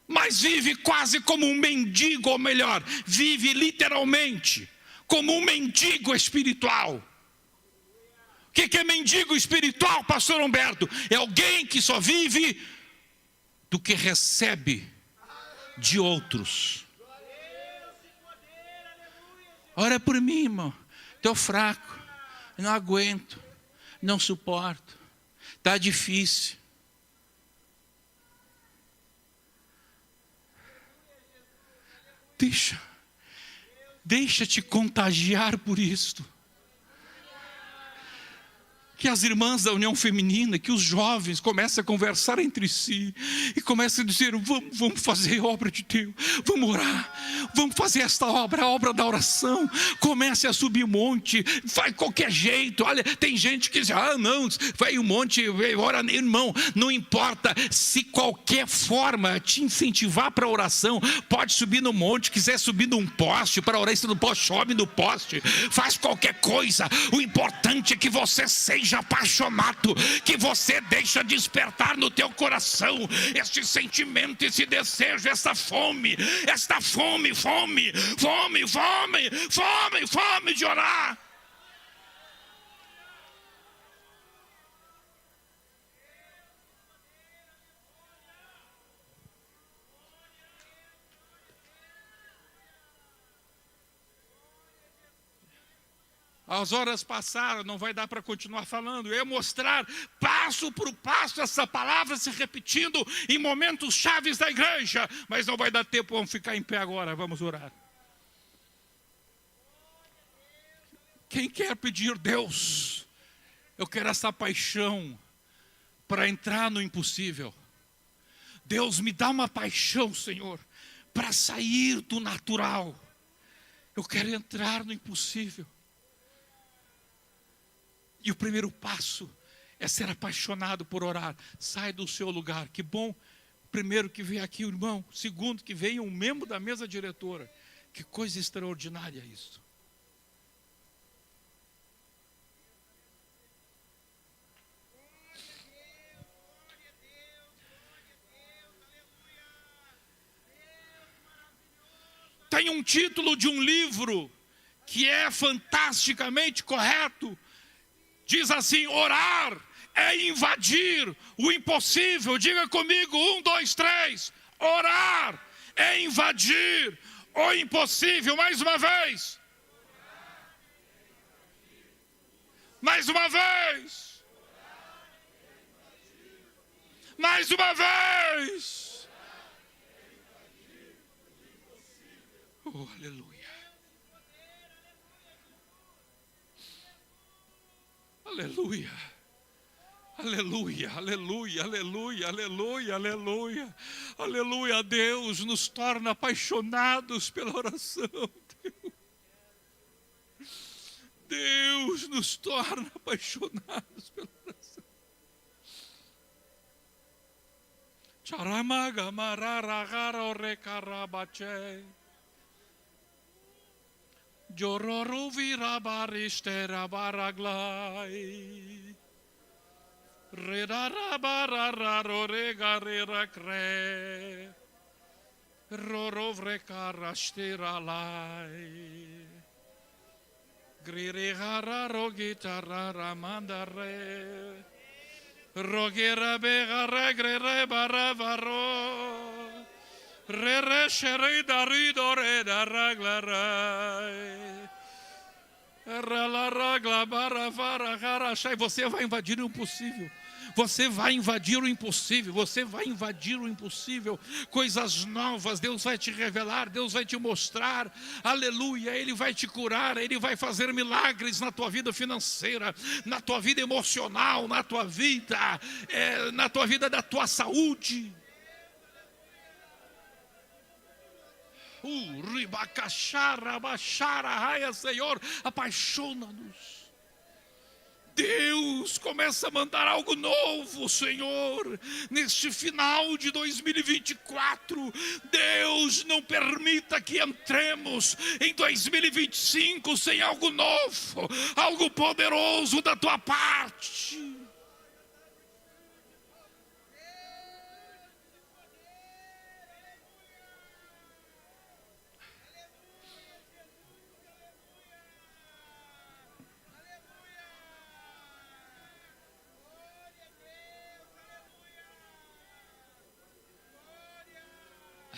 Mas vive quase como um mendigo, ou melhor, vive literalmente como um mendigo espiritual. O que é mendigo espiritual, pastor Humberto? É alguém que só vive do que recebe de outros. Ora por mim, irmão, estou fraco, não aguento, não suporto, está difícil. Deixa te contagiar por isto. Que as irmãs da União Feminina, que os jovens comecem a conversar entre si e comecem a dizer, vamos fazer obra de Deus, vamos orar, vamos fazer esta obra, a obra da oração. Comece a subir um monte, faz qualquer jeito. Olha, tem gente que diz, não, vai um monte, ora, irmão, não importa. Se qualquer forma te incentivar para a oração, pode subir no monte, quiser subir num poste para orar, se não pode, sobe no poste, faz qualquer coisa. O importante é que você seja apaixonado, que você deixa despertar no teu coração este sentimento, esse desejo, esta fome de orar. As horas passaram, não vai dar para continuar falando. Eu mostrar passo por passo essa palavra se repetindo em momentos chaves da igreja. Mas não vai dar tempo, vamos ficar em pé agora, vamos orar. Quem quer pedir, Deus, eu quero essa paixão para entrar no impossível. Deus, me dá uma paixão, Senhor, para sair do natural. Eu quero entrar no impossível. E o primeiro passo é ser apaixonado por orar. Sai do seu lugar. Que bom. Primeiro que vem aqui o irmão. Segundo que venha um membro da mesa diretora. Que coisa extraordinária isso. Tem um título de um livro que é fantasticamente correto. Diz assim: orar é invadir o impossível. Diga comigo, 1, 2, 3. Orar é invadir o impossível. Mais uma vez. Mais uma vez. Mais uma vez. Oh, aleluia. Aleluia. Aleluia, aleluia, aleluia, aleluia, aleluia. Aleluia, Deus nos torna apaixonados pela oração. Deus nos torna apaixonados pela oração. Charamaga mararagara recarabachei. Jororo virabaristera baraglai. Redarabararar regarera cre. Rorovrecarastera lai. Gririgara rogitarra ramandare. Rogera begara grere baravaro. Re shere darido re daraglarai. Ralaragla baravara carachai. Você vai invadir o impossível. Você vai invadir o impossível. Você vai invadir o impossível. Coisas novas Deus vai te revelar. Deus vai te mostrar. Aleluia. Ele vai te curar. Ele vai fazer milagres na tua vida financeira, na tua vida emocional, na tua vida da tua saúde. Ribacachara, baixara, raia, Senhor, apaixona-nos. Deus começa a mandar algo novo, Senhor, neste final de 2024. Deus não permita que entremos em 2025 sem algo novo, algo poderoso da tua parte.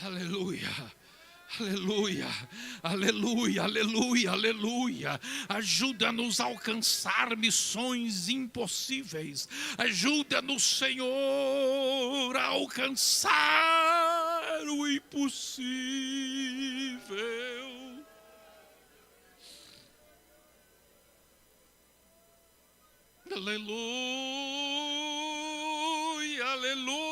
Aleluia, aleluia, aleluia, aleluia, aleluia. Ajuda-nos a alcançar missões impossíveis. Ajuda-nos, Senhor, a alcançar o impossível. Aleluia, aleluia, aleluia.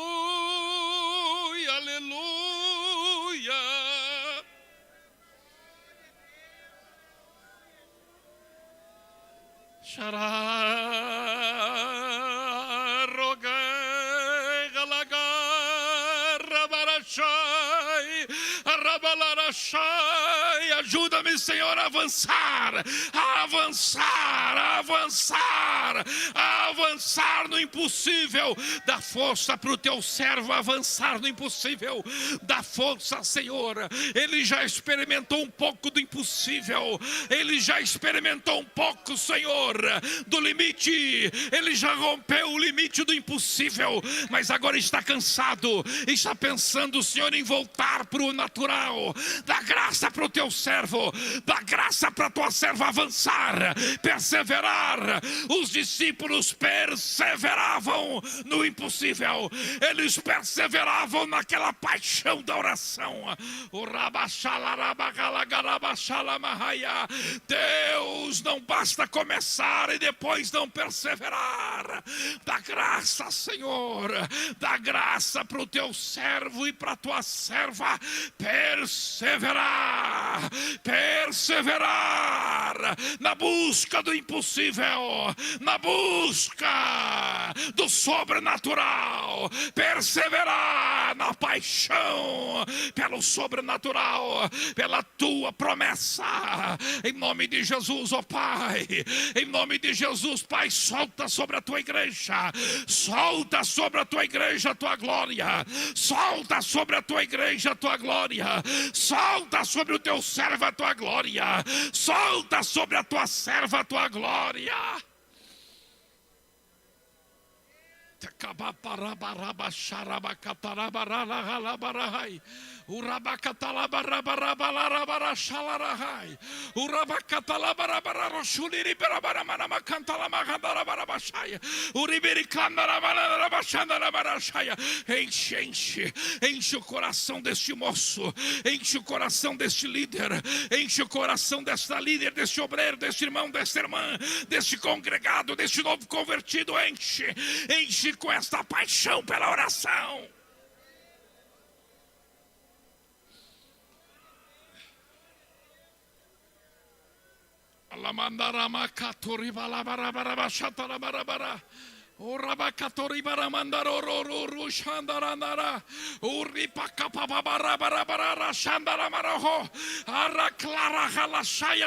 Ajuda-me, Senhor, a avançar, a avançar, a avançar, a avançar no impossível. Dá força para o teu servo avançar no impossível. Dá força, Senhor. Ele já experimentou um pouco do impossível. Ele já experimentou um pouco, Senhor, do limite. Ele já rompeu o limite do impossível, mas agora está cansado. Está pensando, Senhor, em voltar para o natural. Dá graça para o teu servo. Dá graça para a tua serva avançar, perseverar. Os discípulos perseveravam no impossível. Eles perseveravam naquela paixão da oração. Deus, não basta começar e depois não perseverar. Dá graça, Senhor. Dá graça para o teu servo e para a tua serva perseverar. Perseverar. perseverar na busca do impossível, na busca do sobrenatural, perseverar na paixão pelo sobrenatural, pela tua promessa, em nome de Jesus, ó Pai, em nome de Jesus, Pai, solta sobre a tua igreja, solta sobre a tua igreja a tua glória, solta sobre a tua igreja a tua glória, solta sobre o teu servo a tua glória, solta sobre a tua serva a tua glória. Enche o coração deste moço, enche o coração deste líder, enche o coração desta líder, deste obreiro, deste irmão, desta irmã, deste congregado, deste novo convertido. Enche com esta paixão pela oração.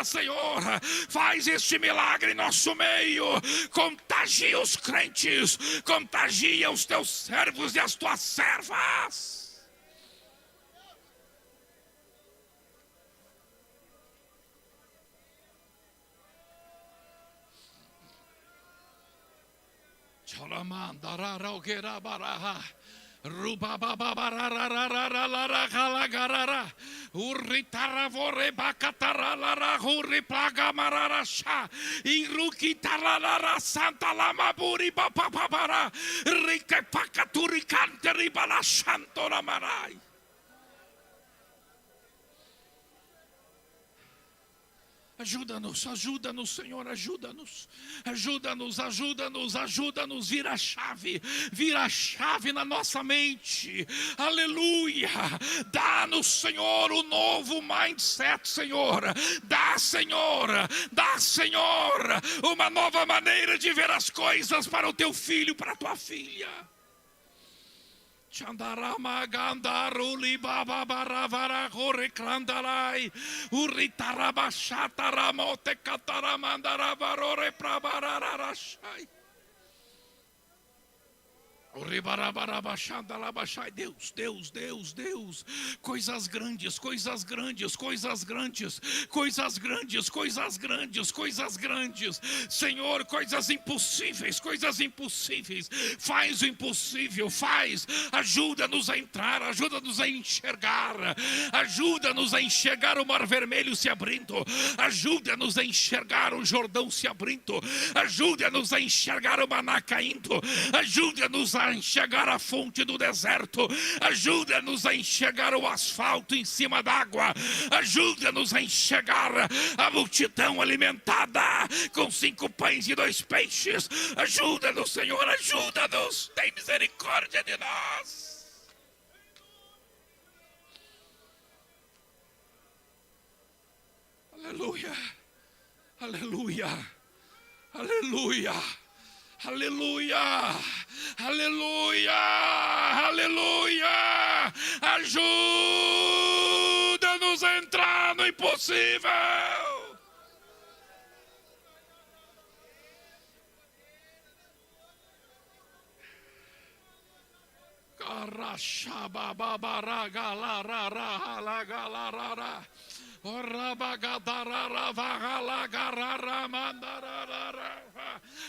Senhor, faz este milagre em nosso meio, contagia os crentes, contagia os teus servos e as tuas servas. Ajuda-nos, ajuda-nos, Senhor, ajuda-nos, ajuda-nos, ajuda-nos, ajuda-nos, vira a chave na nossa mente, aleluia, dá-nos, Senhor, o novo mindset, Senhor, dá, Senhor, uma nova maneira de ver as coisas para o teu filho, para a tua filha. Chandarama gandaruli baba baravara hore krandarai uritarabashata ramote kataramandara varore prabararashai. Deus, Deus, Deus, Deus, coisas grandes, coisas grandes, coisas grandes, coisas grandes, coisas grandes, coisas grandes, Senhor, coisas impossíveis, faz o impossível, ajuda-nos a entrar, ajuda-nos a enxergar o Mar Vermelho se abrindo, ajuda-nos a enxergar o Jordão se abrindo, ajuda-nos a enxergar o maná caindo, ajuda-nos a enxergar a fonte do deserto, ajuda-nos a enxergar o asfalto em cima d'água, ajuda-nos a enxergar a multidão alimentada com 5 pães e 2 peixes, ajuda-nos, Senhor, ajuda-nos, tem misericórdia de nós. Aleluia, aleluia, aleluia. Aleluia, aleluia, aleluia, ajuda-nos a entrar no impossível.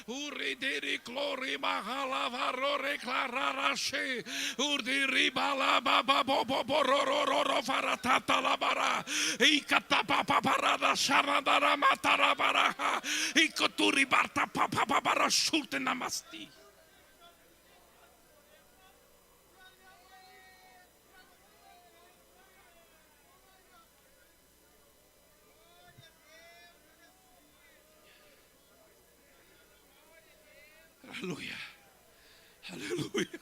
Uridiri clori mahalavaro reclararashe urdiri balaba boborororo faratata labara ikatapa paparada sharadara matarabara ikoturi barta papabara shulte namasti. Aleluia, aleluia,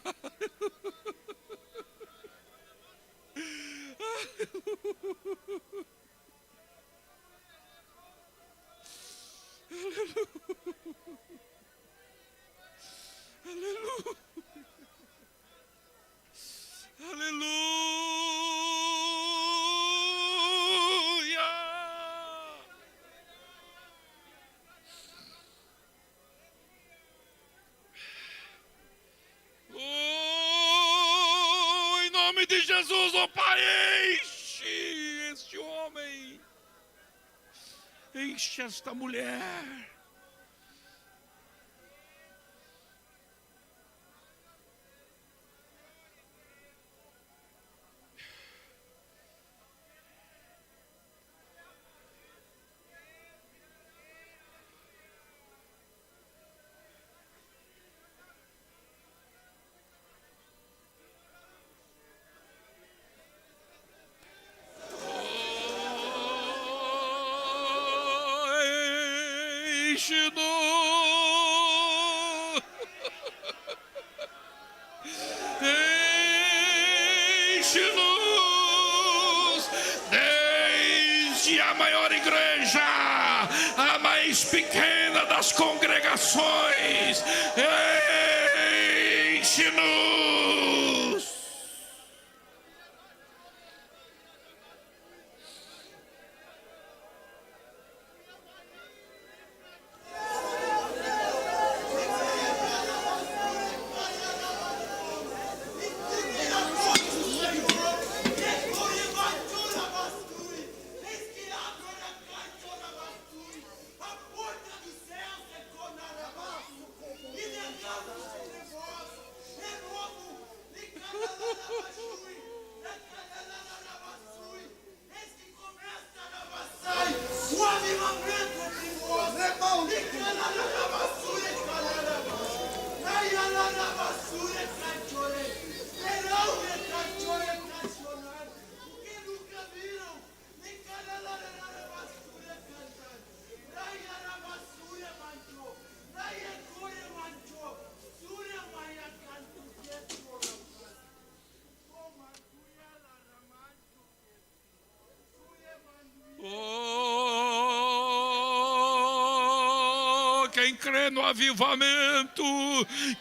Aleluia. Aleluia. Oh, em nome de Jesus, ó Pai, enche este homem, enche esta mulher. Enche-nos, desde a maior igreja, a mais pequena das congregações, enche-nos. Quem crê no avivamento,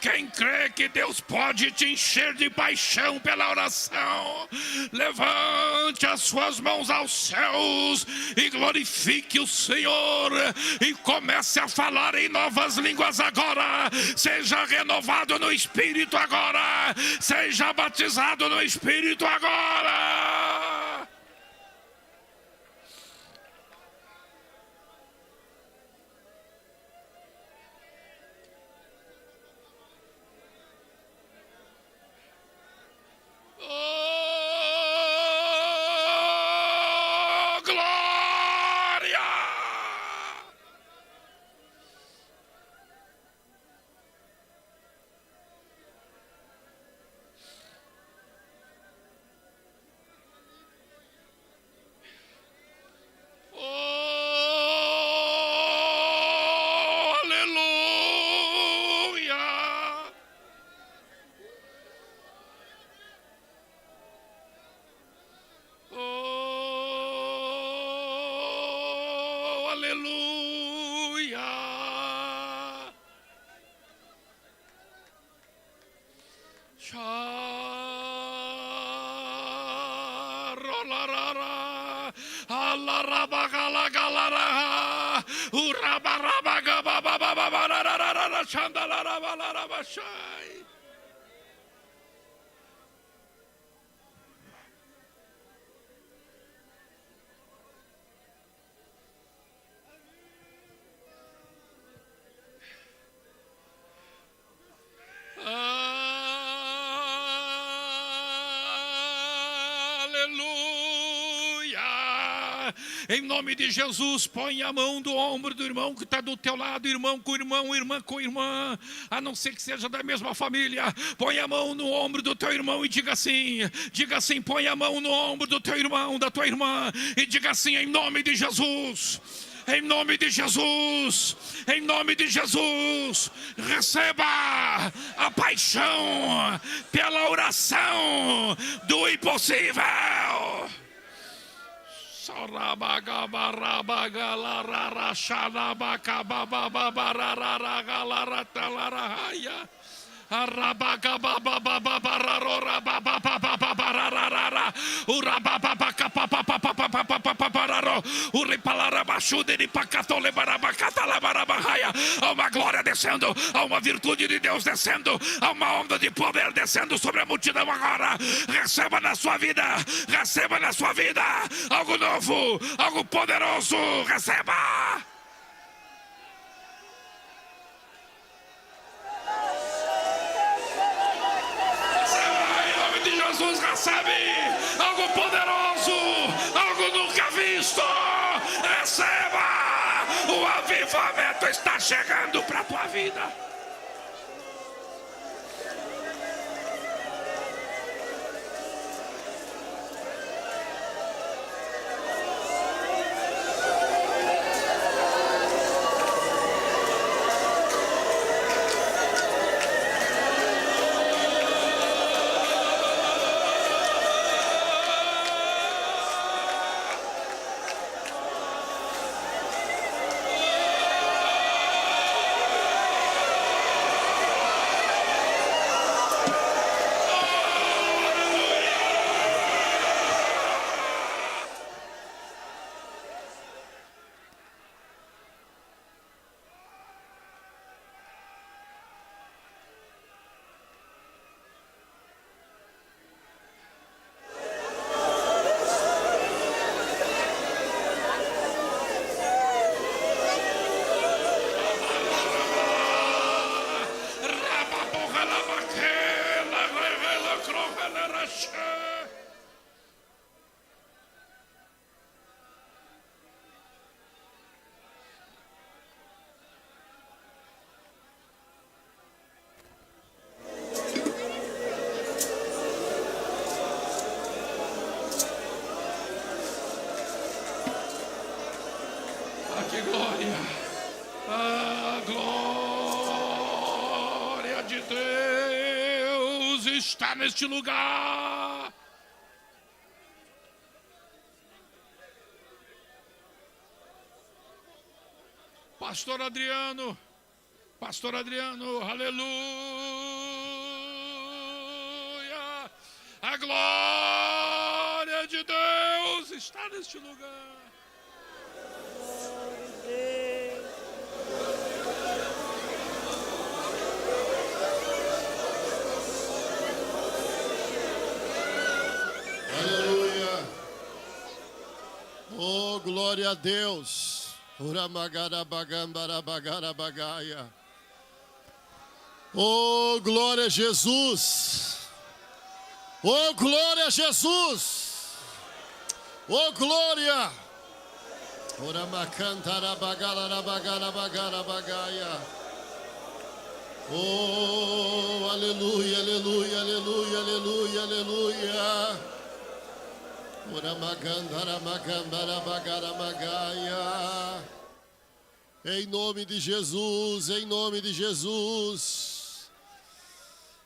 quem crê que Deus pode te encher de paixão pela oração, levante as suas mãos aos céus e glorifique o Senhor e comece a falar em novas línguas agora. Seja renovado no Espírito agora, seja batizado no Espírito agora. Em nome de Jesus, põe a mão do ombro do irmão que está do teu lado, irmão com irmão, irmã com irmã, a não ser que seja da mesma família. Põe a mão no ombro do teu irmão e diga assim, põe a mão no ombro do teu irmão, da tua irmã, e diga assim, em nome de Jesus. Em nome de Jesus, em nome de Jesus, receba a paixão pela oração do impossível. Há uma glória descendo, há uma virtude de Deus descendo, há uma onda de poder descendo sobre a multidão agora. Receba na sua vida, receba na sua vida algo novo, algo poderoso, receba. Jesus, recebe algo poderoso, algo nunca visto. Receba, o avivamento está chegando para a tua vida. Que glória! A glória de Deus está neste lugar. Pastor Adriano, aleluia! A glória de Deus está neste lugar. Aleluia. Oh, glória a Deus. Oh, glória a Jesus. Oh, glória a Jesus. Oh, glória. Oh, aleluia, aleluia, aleluia, aleluia, aleluia. Em nome de Jesus, em nome de Jesus.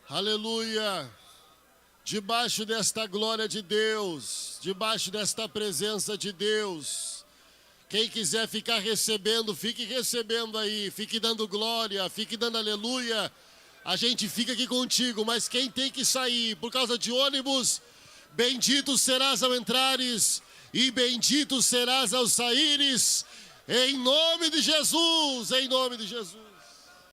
Aleluia. Debaixo desta glória de Deus, debaixo desta presença de Deus, quem quiser ficar recebendo, fique recebendo aí, fique dando glória, fique dando aleluia. A gente fica aqui contigo, mas quem tem que sair por causa de ônibus, bendito serás ao entrares e bendito serás ao saíres, em nome de Jesus, em nome de Jesus.